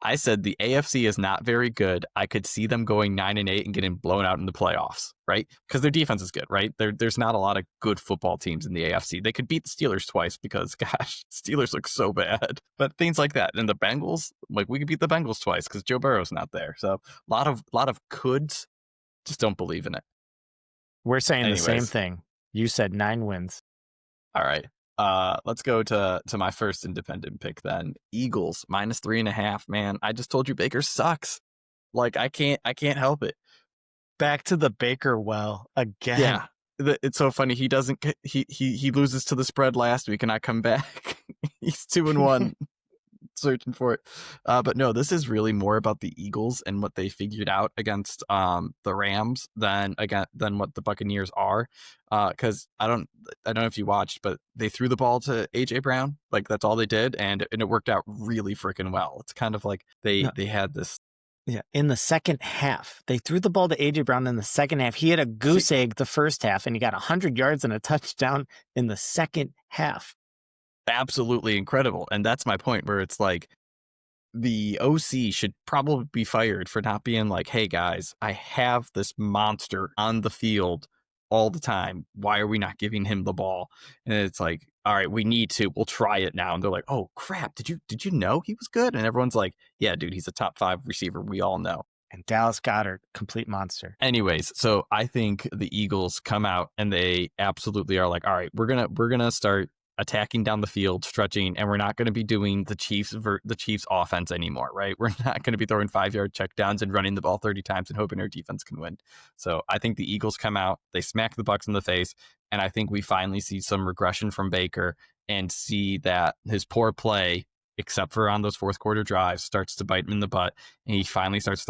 I said the AFC is not very good. I could see them going 9-8 and getting blown out in the playoffs, right? Because their defense is good, right? There's not a lot of good football teams in the AFC. They could beat the Steelers twice because, gosh, Steelers look so bad. But things like that. And the Bengals, like we could beat the Bengals twice because Joe Burrow's not there. So a lot of coulds, just don't believe in it. We're saying the same thing. You said 9 wins. All right. Let's go to my first independent pick then. Eagles minus 3.5. Man, I just told you Baker sucks. Like I can't help it. Back to the Baker well again. Yeah, it's so funny. He doesn't. He loses to the spread last week, and I come back. He's 2-1. Searching for it, but no, this is really more about the Eagles and what they figured out against the Rams than what the Buccaneers are. Because I don't know if you watched, but they threw the ball to AJ Brown, like that's all they did, and it worked out really freaking well. It's kind of like they had this. Yeah, in the second half, they threw the ball to AJ Brown in the second half. He had a goose egg the first half, and he got 100 yards and a touchdown in the second half. Absolutely incredible. And that's my point, where it's like the OC should probably be fired for not being like, hey guys, I have this monster on the field all the time. Why are we not giving him the ball? And it's like, all right, we need to. We'll try it now. And they're like, oh crap, did you know he was good? And everyone's like, yeah, dude, he's a top 5 receiver. We all know. And Dallas Goedert, complete monster. Anyways, so I think the Eagles come out and they absolutely are like, all right, we're gonna start attacking down the field, stretching, and we're not going to be doing the Chiefs offense anymore, right? We're not going to be throwing 5-yard checkdowns and running the ball 30 times and hoping our defense can win. So I think the Eagles come out, they smack the Bucs in the face, and I think we finally see some regression from Baker and see that his poor play except for on those fourth quarter drives, starts to bite him in the butt. And he finally throws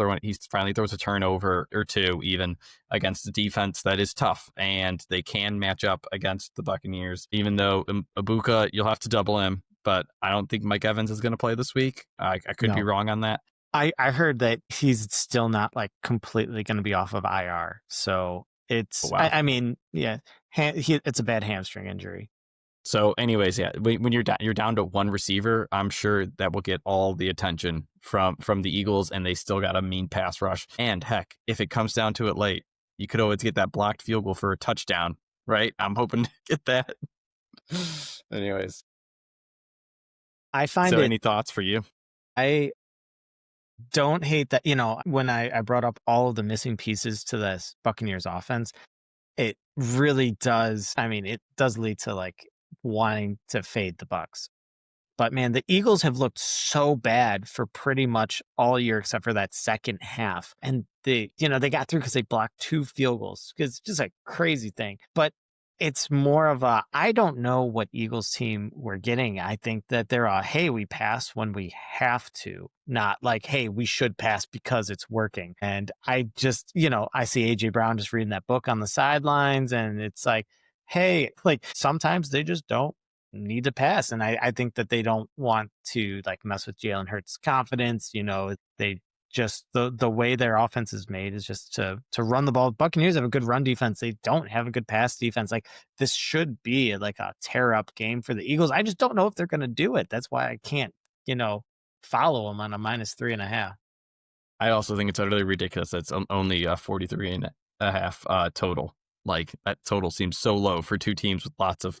a turnover or two even against a defense that is tough, and they can match up against the Buccaneers. Even though Ibuka, you'll have to double him, but I don't think Mike Evans is going to play this week. I could be wrong on that. I heard that he's still not like completely going to be off of IR. So it's, I mean, yeah, it's a bad hamstring injury. So anyways, yeah, when you're down to one receiver, I'm sure that will get all the attention from the Eagles, and they still got a mean pass rush. And heck, if it comes down to it late, you could always get that blocked field goal for a touchdown, right? I'm hoping to get that. Anyways. I find so any thoughts for you? I don't hate that, when I brought up all of the missing pieces to this Buccaneers offense, it really does. I mean, it does lead to like wanting to fade the Bucs. But man, the Eagles have looked so bad for pretty much all year except for that second half. And they got through because they blocked 2 field goals. It's just a crazy thing. But it's more of I don't know what Eagles team we're getting. I think that they're hey, we pass when we have to, not like, hey, we should pass because it's working. And I just, I see AJ Brown just reading that book on the sidelines, and it's like, hey, like sometimes they just don't need to pass. And I think that they don't want to like mess with Jalen Hurts' confidence. They just the way their offense is made is just to run the ball. Buccaneers have a good run defense. They don't have a good pass defense. Like this should be like a tear up game for the Eagles. I just don't know if they're going to do it. That's why I can't, follow them on a -3.5. I also think it's utterly ridiculous. That's only 43.5 total. Like that total seems so low for two teams with lots of,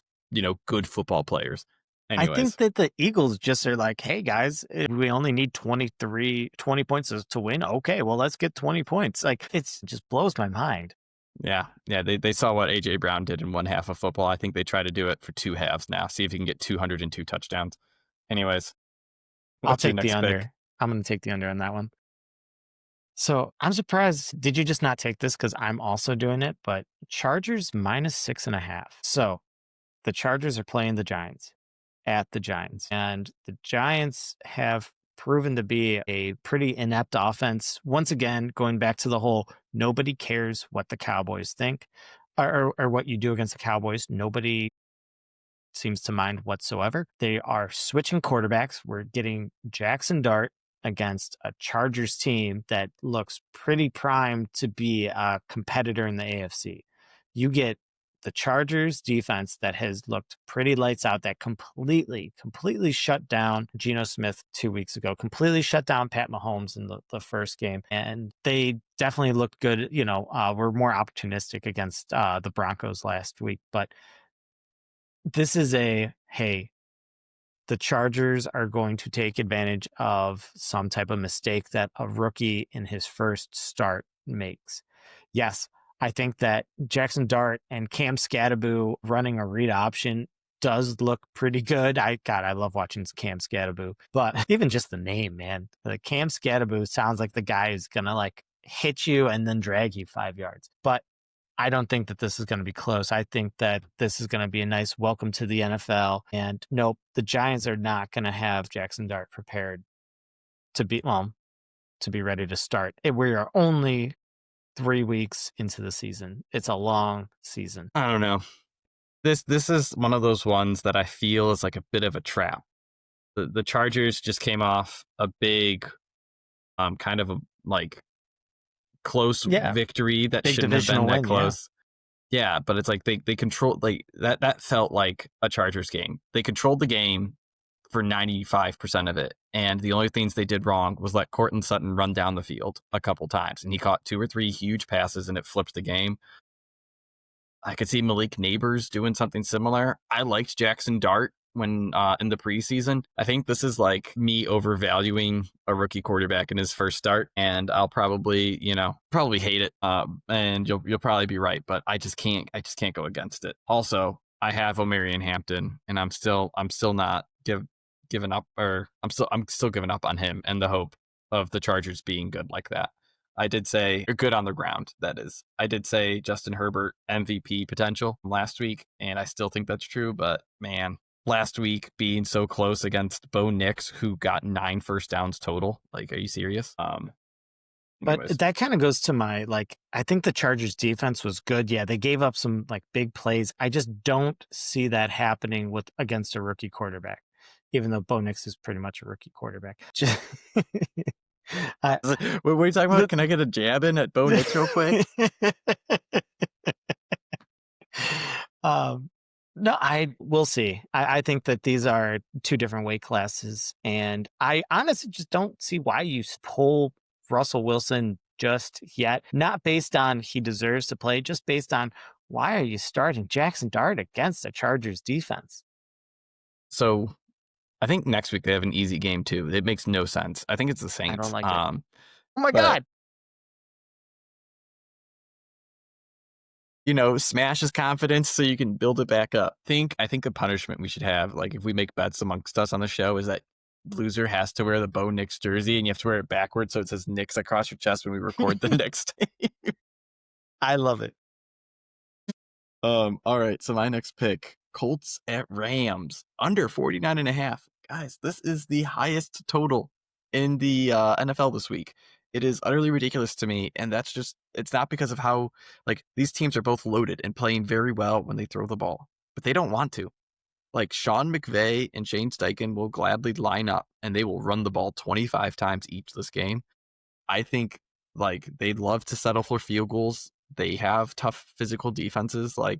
good football players. Anyways. I think that the Eagles just are like, hey guys, we only need 20 points to win. Okay, well, let's get 20 points. Like it just blows my mind. Yeah. They saw what AJ Brown did in one half of football. I think they try to do it for 2 halves now. See if you can get 202 touchdowns. Anyways, I'll take the under. Pick? I'm going to take the under on that one. So I'm surprised. Did you just not take this? Because I'm also doing it, but Chargers -6.5. So the Chargers are playing the Giants at the Giants, and the Giants have proven to be a pretty inept offense. Once again, going back to the whole nobody cares what the Cowboys think or what you do against the Cowboys. Nobody seems to mind whatsoever. They are switching quarterbacks. We're getting Jackson Dart against a Chargers team that looks pretty primed to be a competitor in the AFC. You get the Chargers defense that has looked pretty lights out, that completely shut down Geno Smith 2 weeks ago, completely shut down Pat Mahomes in the first game. And they definitely looked good. We're more opportunistic against the Broncos last week. But this is hey, the Chargers are going to take advantage of some type of mistake that a rookie in his first start makes. Yes, I think that Jackson Dart and Cam Scatterboo running a read option does look pretty good. I love watching Cam Scatterboo, but even just the name, man, the Cam Scatterboo sounds like the guy who's going to like hit you and then drag you 5 yards. But I don't think that this is going to be close. I think that this is going to be a nice welcome to the NFL. And nope, the Giants are not going to have Jackson Dart prepared to be ready to start. We are only 3 weeks into the season. It's a long season. I don't know. This is one of those ones that I feel is like a bit of a trap. The Chargers just came off a big, kind of a like close victory that big shouldn't have been that close. Yeah, but it's like they controlled, like that felt like a Chargers game. They controlled the game for 95% of it, and the only things they did wrong was let Courtland Sutton run down the field a couple times, and he caught 2 or 3 huge passes, and it flipped the game. I could see Malik Neighbors doing something similar. I liked Jackson Dart when in the preseason. I think this is like me overvaluing a rookie quarterback in his first start, and I'll probably hate it. And you'll probably be right, but I just can't go against it. Also, I have Omarion Hampton, and I'm still not giving up, or I'm still giving up on him and the hope of the Chargers being good like that. I did say, or good on the ground, that is. I did say Justin Herbert MVP potential last week, and I still think that's true, but man, last week being so close against Bo Nix, who got 9 first downs total. Like, are you serious? But Anyways. that kind of goes to my, like, I think the Chargers defense was good. Yeah, they gave up some like big plays. I just don't see that happening with against a rookie quarterback, even though Bo Nix is pretty much a rookie quarterback. What are you talking about? Can I get a jab in at Bo Nix real quick? No, I will see. I think that these are two different weight classes, and I honestly just don't see why you pull Russell Wilson just yet. Not based on he deserves to play, just based on why are you starting Jackson Dart against the Chargers defense? So I think next week they have an easy game too. It makes no sense. I think it's the Saints. I don't like it. Oh my God. Smash his confidence so you can build it back up. I think the punishment we should have, like if we make bets amongst us on the show, is that loser has to wear the Bo Nix jersey and you have to wear it backwards so it says Nix across your chest when we record the next day. I love it. All right, so my next pick, Colts at Rams, under 49.5. Guys, this is the highest total in the NFL this week. It is utterly ridiculous to me, and it's not because of how, like, these teams are both loaded and playing very well when they throw the ball, but they don't want to. Like, Sean McVay and Shane Steichen will gladly line up, and they will run the ball 25 times each this game. I think, like, they'd love to settle for field goals. They have tough physical defenses. Like,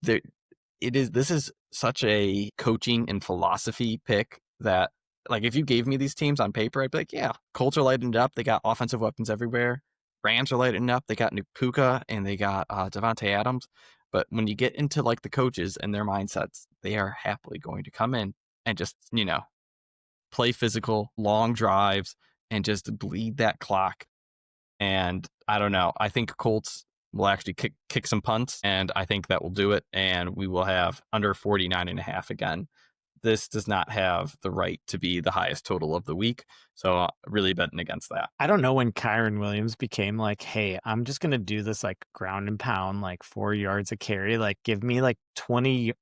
this is such a coaching and philosophy pick that, like, if you gave me these teams on paper, I'd be like, yeah, Colts are lighting it up. They got offensive weapons everywhere. Rams are lighting it up. They got Puka and they got Devontae Adams. But when you get into, like, the coaches and their mindsets, they are happily going to come in and just, play physical, long drives, and just bleed that clock. And I don't know. I think Colts will actually kick some punts, and I think that will do it. And we will have under 49.5 again. This does not have the right to be the highest total of the week. So really betting against that. I don't know when Kyron Williams became like, hey, I'm just going to do this like ground and pound, like 4 yards a carry. Like give me like 20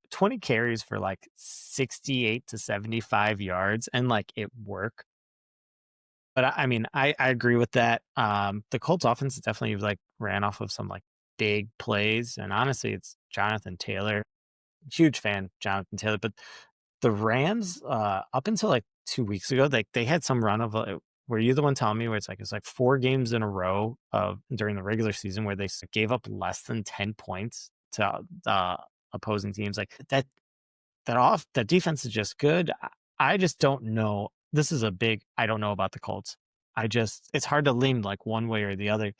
carries for like 68 to 75 yards and like it work. But I mean, I agree with that. The Colts offense definitely like ran off of some like big plays. And honestly, it's Jonathan Taylor. Huge fan, Jonathan Taylor. But the Rams, up until like 2 weeks ago, they had some run of were you the one telling me where it's like 4 games in a row of during the regular season where they gave up less than 10 points to opposing teams? Like that defense is just good. I just don't know. This is a big I don't know about the Colts. It's hard to lean like one way or the other.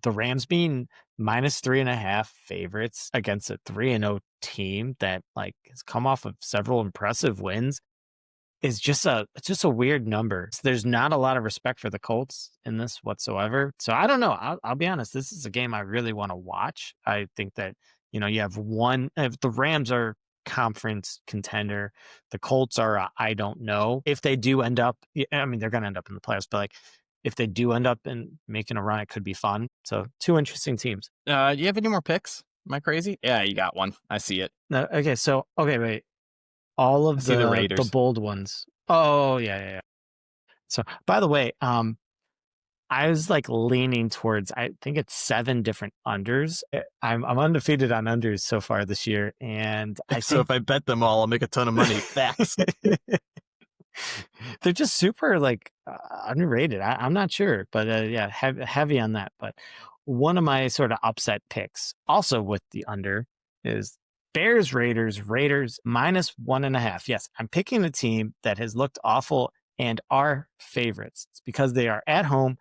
The Rams being -3.5 favorites against a 3-0 team that like has come off of several impressive wins is just a weird number. So there's not a lot of respect for the Colts in this whatsoever. So I don't know. I'll be honest. This is a game I really want to watch. I think that you have one. If the Rams are conference contender, the Colts are. I don't know if they do end up. I mean, they're going to end up in the playoffs, but like if they do end up in making a run, it could be fun. So 2 interesting teams. Do you have any more picks? Am I crazy? Yeah, you got one. I see it. No, okay, so wait. All of the bold ones. Oh yeah. So by the way, I was like leaning towards I think it's 7 different unders. I'm undefeated on unders so far this year, and so if I bet them all, I'll make a ton of money fast. They're just super like underrated. I'm not sure, but yeah, heavy on that. But one of my sort of upset picks, also with the under, is Bears Raiders -1.5. Yes, I'm picking a team that has looked awful and are favorites. It's because they are at home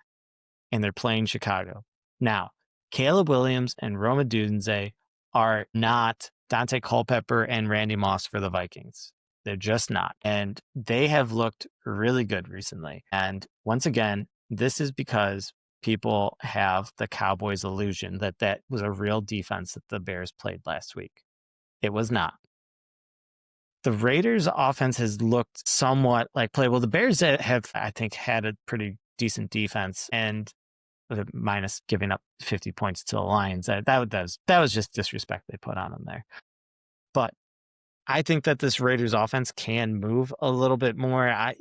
and they're playing Chicago. Now, Caleb Williams and Roma Odunze are not Dante Culpepper and Randy Moss for the Vikings. They're just not. And they have looked really good recently. And once again, this is because people have the Cowboys illusion that was a real defense that the Bears played last week. It was not. The Raiders offense has looked somewhat like play. Well, the Bears have, I think, had a pretty decent defense, and minus giving up 50 points to the Lions. That was just disrespect they put on them there. But I think that this Raiders offense can move a little bit more. I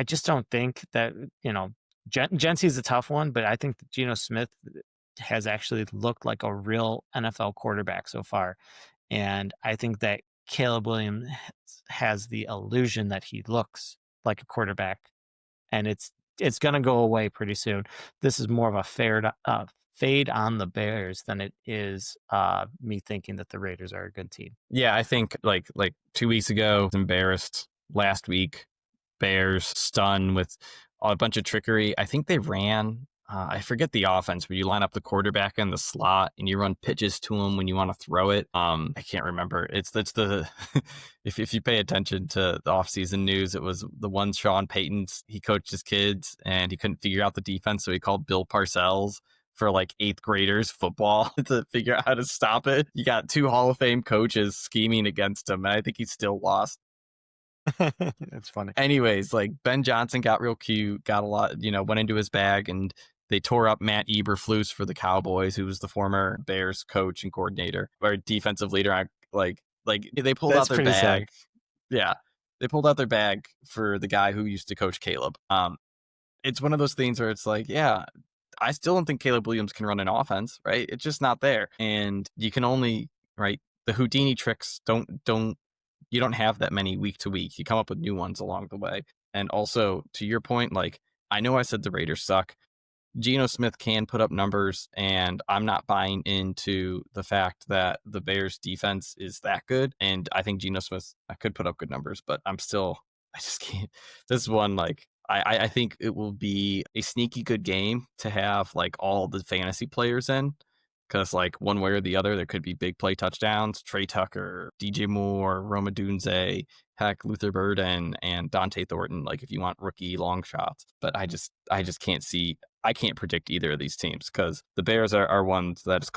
just don't think that, Jency's a tough one, but I think that Geno Smith has actually looked like a real NFL quarterback so far. And I think that Caleb Williams has the illusion that he looks like a quarterback, and it's going to go away pretty soon. This is more of a fade on the Bears than it is me thinking that the Raiders are a good team. Yeah, I think like 2 weeks ago, embarrassed. Last week, Bears stunned with a bunch of trickery. I think they ran. I forget the offense, where you line up the quarterback in the slot and you run pitches to him when you want to throw it. I can't remember. It's the if you pay attention to the offseason news, it was the one Sean Payton's. He coached his kids and he couldn't figure out the defense, so he called Bill Parcells for like 8th graders football to figure out how to stop it. You got 2 Hall of Fame coaches scheming against him, and I think he still lost. That's funny. Anyways, like Ben Johnson got real cute, got a lot, went into his bag, and they tore up Matt Eberflus for the Cowboys, who was the former Bears coach and coordinator or defensive leader. Like they pulled out their bag. Sad. Yeah, they pulled out their bag for the guy who used to coach Caleb. It's one of those things where it's like, yeah, I still don't think Caleb Williams can run an offense, right? It's just not there, and you can only the Houdini tricks you don't have that many week to week. You come up with new ones along the way. And also, to your point, like, I know I said the Raiders suck. Geno Smith can put up numbers, and I'm not buying into the fact that the Bears defense is that good. And I think Geno Smith could put up good numbers, but I just can't. This one, like, I think it will be a sneaky good game to have like all the fantasy players in. Because, like, one way or the other, there could be big play touchdowns. Trey Tucker, DJ Moore, Roma Dunze, heck, Luther Burden, and Dante Thornton, like, if you want rookie long shots. But I just can't see. I can't predict either of these teams because the Bears are ones that is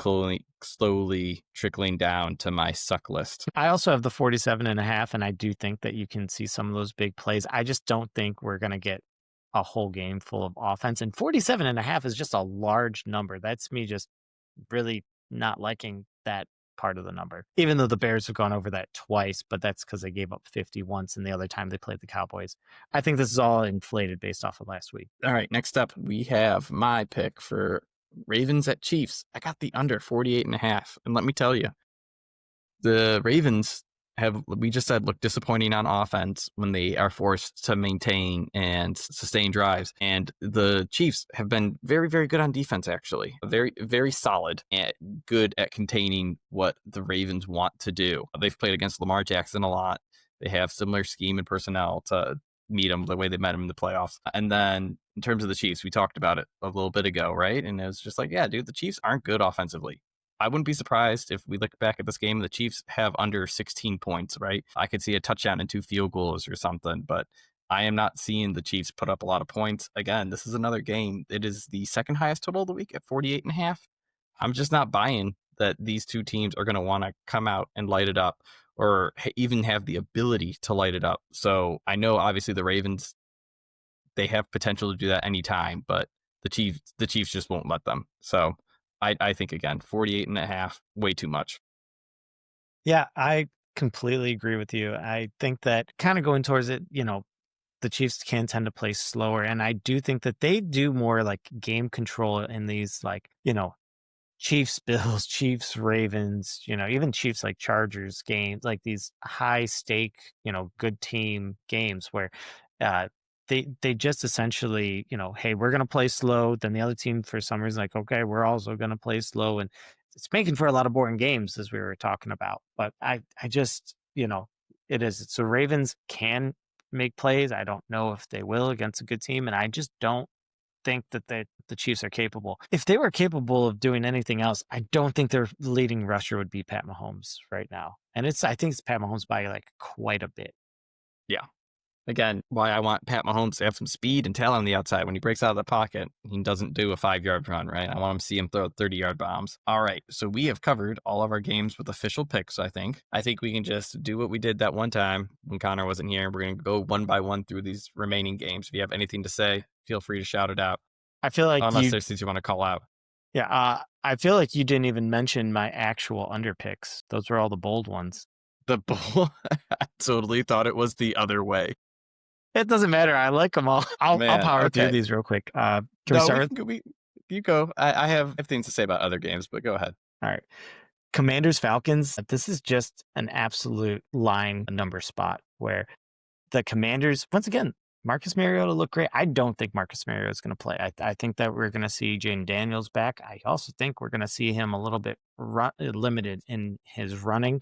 slowly trickling down to my suck list. I also have the 47.5, and I do think that you can see some of those big plays. I just don't think we're going to get a whole game full of offense. And 47.5 is just a large number. That's me just really not liking that part of the number, even though the Bears have gone over that twice, but that's because they gave up 50 once and the other time they played the Cowboys. I think this is all inflated based off of last week. All right, next up, we have my pick for Ravens at Chiefs. I got the under 48.5, and let me tell you, the Ravens we just said, look disappointing on offense when they are forced to maintain and sustain drives. And the Chiefs have been very, very good on defense, actually. Very, very solid and good at containing what the Ravens want to do. They've played against Lamar Jackson a lot. They have similar scheme and personnel to meet him the way they met him in the playoffs. And then in terms of the Chiefs, we talked about it a little bit ago, right? And it was just like, yeah, dude, the Chiefs aren't good offensively. I wouldn't be surprised if we look back at this game, the Chiefs have under 16 points, right? I could see a touchdown and 2 field goals or something, but I am not seeing the Chiefs put up a lot of points. Again, this is another game. It is the second highest total of the week at 48.5. I'm just not buying that these two teams are going to want to come out and light it up or even have the ability to light it up. So I know obviously the Ravens, they have potential to do that anytime, but the Chiefs just won't let them. So I think, again, 48.5, way too much. Yeah, I completely agree with you. I think that kind of going towards it, the Chiefs can tend to play slower. And I do think that they do more like game control in these, like, Chiefs, Bills, Chiefs, Ravens, even Chiefs like Chargers games, like these high stake, good team games where they just essentially, hey, we're going to play slow. Then the other team, for some reason, like, okay, we're also going to play slow. And it's making for a lot of boring games, as we were talking about. But I just, it is. So Ravens can make plays. I don't know if they will against a good team. And I just don't think that the Chiefs are capable. If they were capable of doing anything else, I don't think their leading rusher would be Pat Mahomes right now. And I think it's Pat Mahomes by like quite a bit. Yeah. Again, why I want Pat Mahomes to have some speed and talent on the outside. When he breaks out of the pocket, he doesn't do a 5-yard run, right? I want him to see him throw 30-yard bombs. All right, so we have covered all of our games with official picks, I think. I think we can just do what we did that one time when Connor wasn't here. We're going to go one by one through these remaining games. If you have anything to say, feel free to shout it out. I feel like unless there's things you want to call out. Yeah, I feel like you didn't even mention my actual under picks. Those were all the bold ones. The bull. I totally thought it was the other way. It doesn't matter. I like them all. I'll Man, power through okay. these real quick. Can we No, start we with? can go. You go. I have things to say about other games, but go ahead. All right. Commanders Falcons. This is just an absolute line number spot where the Commanders, once again, Marcus Mariota looked great. I don't think Marcus Mariota is going to play. I think that we're going to see Jaden Daniels back. I also think we're going to see him a little bit limited in his running.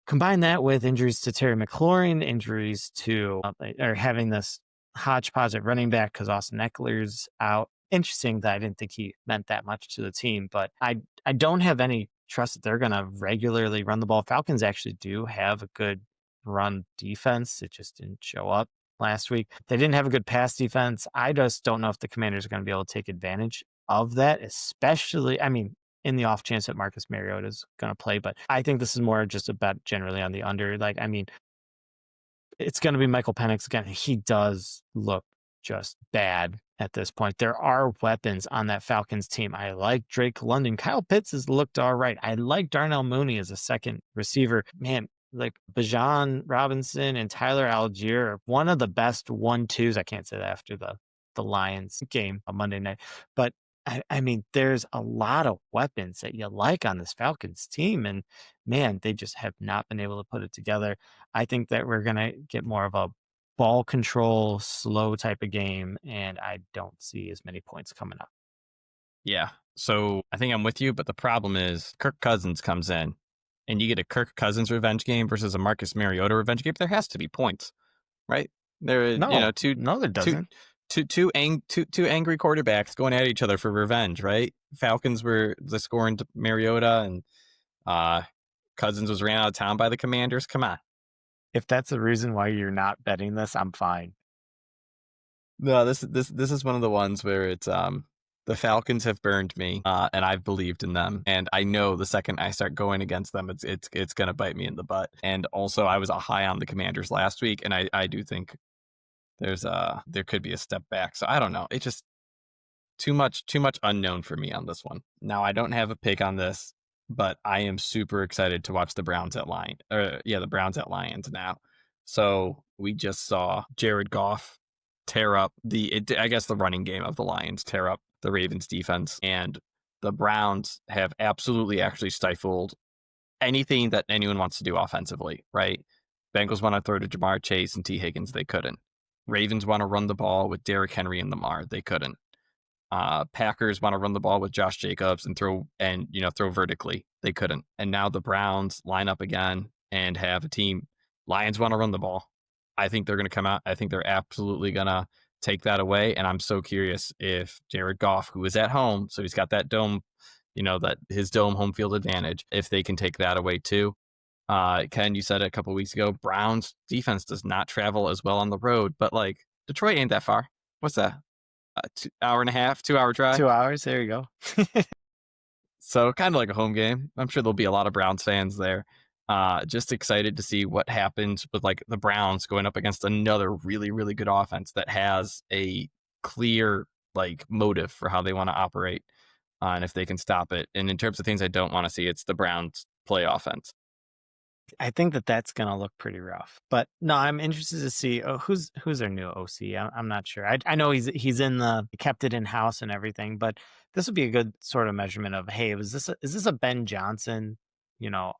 Combine that with injuries to Terry McLaurin, injuries to, or having this hodgepodge at running back because Austin Eckler's out. Interesting that I didn't think he meant that much to the team, but I don't have any trust that they're going to regularly run the ball. Falcons actually do have a good run defense. It just didn't show up last week. They didn't have a good pass defense. I just don't know if the Commanders are going to be able to take advantage of that, especially, I mean, in the off chance that Marcus Mariota is going to play. But I think this is more just a bet generally on the under. Like, I mean, it's going to be Michael Penix again. He does look just bad at this point. There are weapons on that Falcons team. I like Drake London. Kyle Pitts has looked all right. I like Darnell Mooney as a second receiver. Man, like Bijan Robinson and Tyler Algier are one of the best 1-2s. I can't say that after the Lions game on Monday night, but I mean, there's a lot of weapons that you like on this Falcons team, and man, they just have not been able to put it together. I think that we're gonna get more of a ball control, slow type of game, and I don't see as many points coming up. Yeah. So I think I'm with you, but the problem is Kirk Cousins comes in and you get a Kirk Cousins revenge game versus a Marcus Mariota revenge game. There has to be points, right? There, No, two no, there two doesn't. two angry quarterbacks going at each other for revenge, right? Falcons were the scoring to Mariota, and Cousins was ran out of town by the Commanders. Come on. If that's the reason why you're not betting this, I'm fine. No, this is one of the ones where it's the Falcons have burned me, and I've believed in them, and I know the second I start going against them, it's gonna bite me in the butt. And also, I was a high on the Commanders last week, and I do think there could be a step back. So I don't know. It just too much unknown for me on this one. Now I don't have a pick on this, but I am super excited to watch the Browns at the Browns at Lions now. So we just saw Jared Goff tear up I guess the running game of the Lions, tear up the Ravens defense, and the Browns have absolutely actually stifled anything that anyone wants to do offensively, right? Bengals want to throw to Jamar Chase and T. Higgins, they couldn't. Ravens want to run the ball with Derrick Henry and Lamar, they couldn't. Packers want to run the ball with Josh Jacobs and throw vertically, they couldn't. And now the Browns line up again and have a team. Lions want to run the ball. I think they're going to come out. I think they're absolutely going to take that away. And I'm so curious if Jared Goff, who is at home, so he's got that dome, that his dome home field advantage, if they can take that away too. Ken, you said it a couple weeks ago, Browns defense does not travel as well on the road, but like Detroit ain't that far. What's that? 2 hour drive? 2 hours. There you go. So kind of like a home game. I'm sure there'll be a lot of Browns fans there. Just excited to see what happens with like the Browns going up against another really, really good offense that has a clear like motive for how they want to operate, and if they can stop it. And in terms of things I don't want to see, it's the Browns play offense. I think that that's going to look pretty rough. But no, I'm interested to see who's their new OC. I'm not sure. I know he's kept it in house and everything, but this would be a good sort of measurement of, hey, is this a Ben Johnson,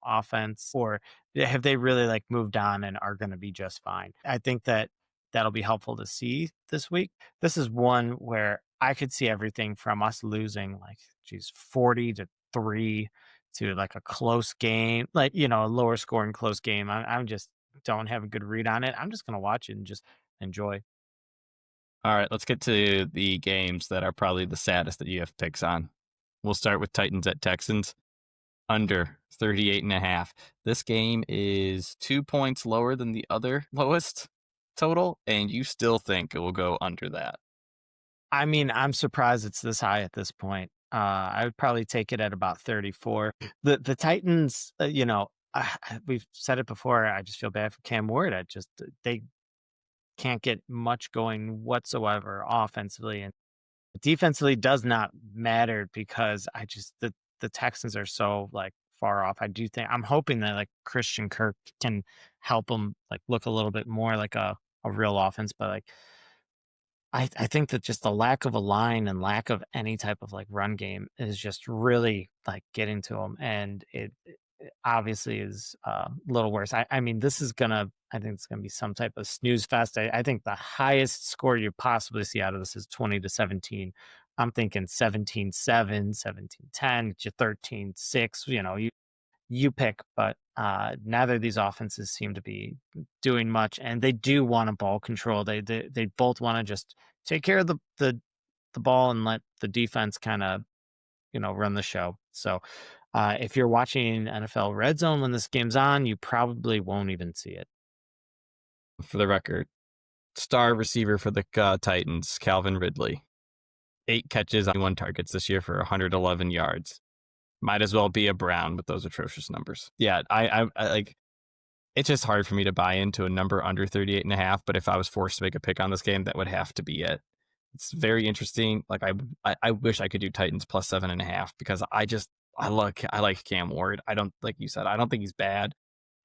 offense, or have they really like moved on and are going to be just fine? I think that that'll be helpful to see this week. This is one where I could see everything from us losing 40-3 to like a close game, like, a lower scoring close game. I'm just don't have a good read on it. I'm just going to watch it and just enjoy. All right, let's get to the games that are probably the saddest that you have picks on. We'll start with Titans at Texans. Under 38.5. This game is 2 points lower than the other lowest total, and you still think it will go under that. I mean, I'm surprised it's this high at this point. I would probably take it at about 34. The Titans, we've said it before. I just feel bad for Cam Ward. They can't get much going whatsoever offensively, and defensively does not matter because the Texans are so like far off. I'm hoping that like Christian Kirk can help them like look a little bit more like a real offense, but like I think that just the lack of a line and lack of any type of like run game is just really like getting to them, and it obviously is a little worse. I mean, I think it's gonna be some type of snooze fest. I think the highest score you possibly see out of this is 20-17. I'm thinking 17-7, 17-10, 13-6. You pick, but neither of these offenses seem to be doing much, and they do want a ball control. They both want to just take care of the ball and let the defense kind of run the show. So if you're watching NFL Red Zone when this game's on, you probably won't even see it. For the record, star receiver for the Titans, Calvin Ridley, 8 catches on 1 targets this year for 111 yards. Might as well be a Brown with those atrocious numbers. Yeah, I like. It's just hard for me to buy into a number under 38.5. But if I was forced to make a pick on this game, that would have to be it. It's very interesting. Like I wish I could do Titans plus 7.5 because I like Cam Ward. I don't, like you said, I don't think he's bad.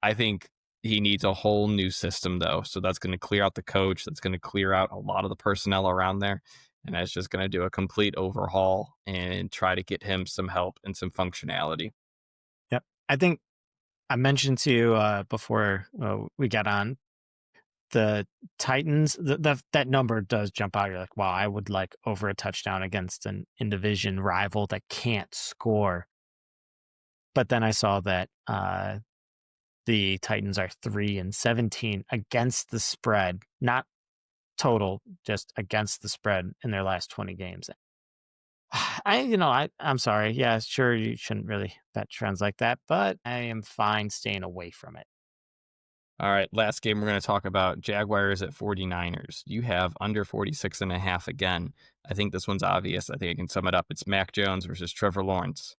I think he needs a whole new system though. So that's going to clear out the coach. That's going to clear out a lot of the personnel around there. And that's just going to do a complete overhaul and try to get him some help and some functionality. Yep. I think I mentioned to you before we got on, the Titans, that number does jump out. You're like, wow, I would like over a touchdown against an in-division rival that can't score. But then I saw that the Titans are 3-17 against the spread, not total, just against the spread in their last 20 games. I'm sorry. Yeah, sure, you shouldn't really bet trends like that, but I am fine staying away from it. All right, last game we're going to talk about Jaguars at 49ers. You have under 46.5 again. I think this one's obvious. I think I can sum it up. It's Mac Jones versus Trevor Lawrence.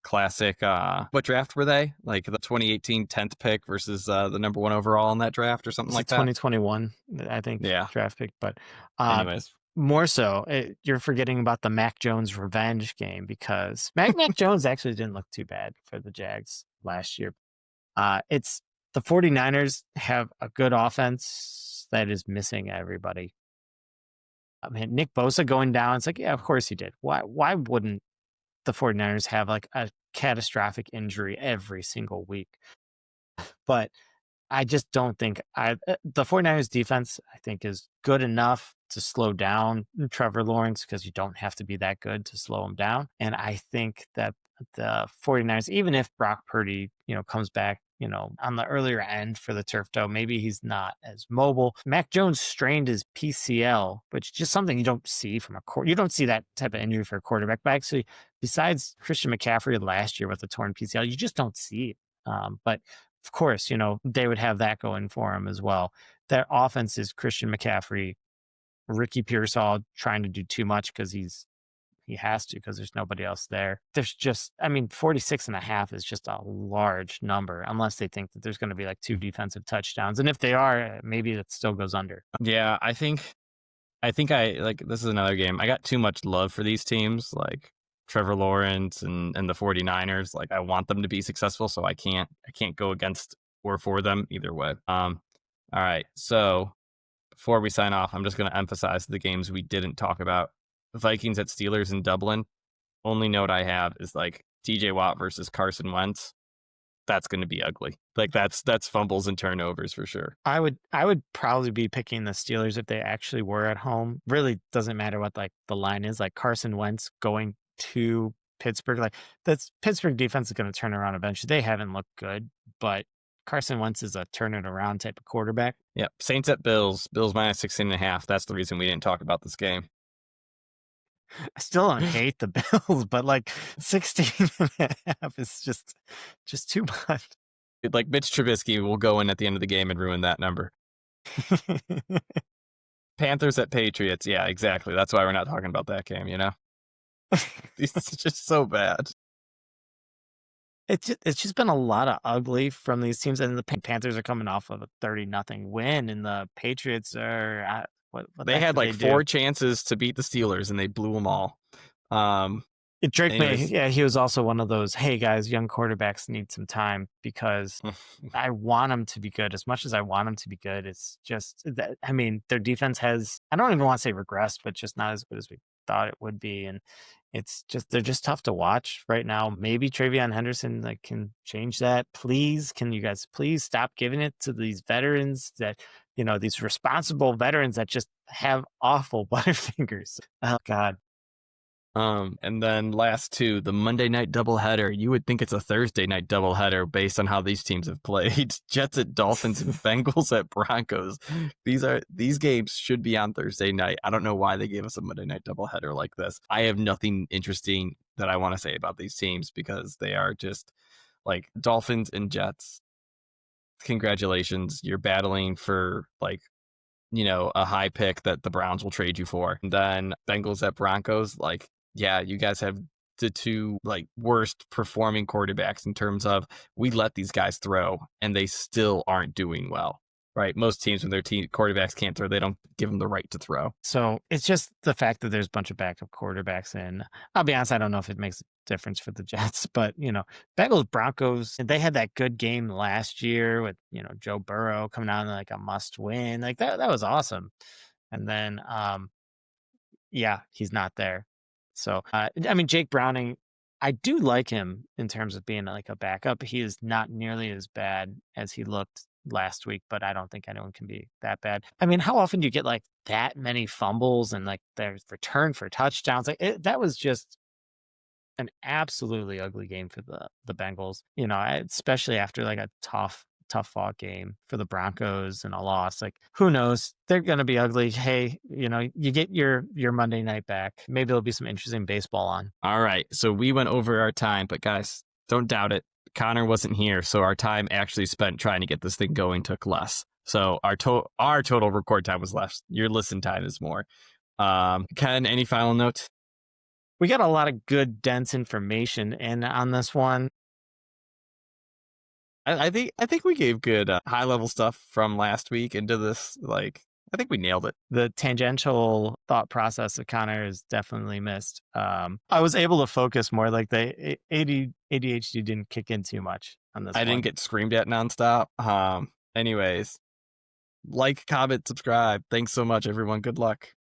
Classic. What draft were they? Like the 2018 10th pick versus the number 1 overall in that draft or something like that? 2021, I think, yeah. Draft pick. But anyways. More so, you're forgetting about the Mac Jones revenge game because Mac Jones actually didn't look too bad for the Jags last year. It's the 49ers have a good offense that is missing everybody. I mean, Nick Bosa going down, it's like, yeah, of course he did. Why wouldn't the 49ers have like a catastrophic injury every single week? But I just don't think the 49ers defense, I think, is good enough to slow down Trevor Lawrence because you don't have to be that good to slow him down. And I think that the 49ers, even if Brock Purdy, comes back, on the earlier end for the turf toe, maybe he's not as mobile. Mac Jones strained his PCL, which is just something you don't see from you don't see that type of injury for a quarterback. But actually, besides Christian McCaffrey last year with a torn PCL, you just don't see it. But of course, they would have that going for him as well. Their offense is Christian McCaffrey, Ricky Pearsall trying to do too much because he has to because there's nobody else there. There's just, 46.5 is just a large number unless they think that there's going to be like 2 defensive touchdowns. And if they are, maybe it still goes under. Yeah, I think this is another game. I got too much love for these teams, like Trevor Lawrence and the 49ers. Like I want them to be successful, so I can't go against or for them either way. All right. So before we sign off, I'm just going to emphasize the games we didn't talk about. Vikings at Steelers in Dublin. Only note I have is like TJ Watt versus Carson Wentz. That's going to be ugly. Like that's fumbles and turnovers for sure. I would probably be picking the Steelers if they actually were at home. Really doesn't matter what like the line is. Like Carson Wentz going to Pittsburgh, like that's Pittsburgh defense is going to turn around eventually. They haven't looked good, but Carson Wentz is a turn it around type of quarterback. Yep. Saints at Bills. Bills minus 16.5. That's the reason we didn't talk about this game. I still don't hate the Bills, but like 16.5 is just too much. Like Mitch Trubisky will go in at the end of the game and ruin that number. Panthers at Patriots. Yeah, exactly. That's why we're not talking about that game, It's just so bad. It's just been a lot of ugly from these teams, and the Panthers are coming off of a 30-0 win, and the Patriots are they had like 4 chances to beat the Steelers, and they blew them all. Drake May, Anyways. yeah, he was also one of those, hey guys, young quarterbacks need some time because I want them to be good. As much as I want them to be good, it's just that, I mean, their defense has, I don't even want to say regressed, but just not as good as we thought it would be. And it's just, they're just tough to watch right now. Maybe Travion Henderson like can change that. Please, can you guys please stop giving it to these veterans that, you know, these responsible veterans that just have awful butterfingers. Oh God. And then last two, the Monday night doubleheader. You would think it's a Thursday night doubleheader based on how these teams have played. Jets at Dolphins and Bengals at Broncos. These games should be on Thursday night. I don't know why they gave us a Monday night doubleheader like this. I have nothing interesting that I want to say about these teams because they are just like Dolphins and Jets. Congratulations. You're battling for like, you know, a high pick that the Browns will trade you for. And then Bengals at Broncos, like, yeah, you guys have the two like worst performing quarterbacks in terms of we let these guys throw and they still aren't doing well, right? Most teams when their team quarterbacks can't throw, they don't give them the right to throw. So it's just the fact that there's a bunch of backup quarterbacks in. I'll be honest, I don't know if it makes a difference for the Jets, but you know, Bengals Broncos, they had that good game last year with, you know, Joe Burrow coming out in like a must win. Like that was awesome. And then yeah, he's not there. So, I mean, Jake Browning, I do like him in terms of being like a backup. He is not nearly as bad as he looked last week, but I don't think anyone can be that bad. I mean, how often do you get like that many fumbles and like there's return for touchdowns? Like that was just an absolutely ugly game for the Bengals. You know, especially after like a tough fought game for the Broncos and a loss. Like, who knows? They're going to be ugly. Hey, you know, you get your Monday night back. Maybe there'll be some interesting baseball on. All right. So we went over our time, but guys, don't doubt it. Connor wasn't here, so our time actually spent trying to get this thing going took less. So our total record time was less. Your listen time is more. Ken, any final notes? We got a lot of good, dense information in on this one. I think we gave good high level stuff from last week into this. Like, I think we nailed it. The tangential thought process of Connor is definitely missed. I was able to focus more. Like the ADHD didn't kick in too much on this. I didn't get screamed at nonstop. Anyways, like, comment, subscribe. Thanks so much, everyone. Good luck.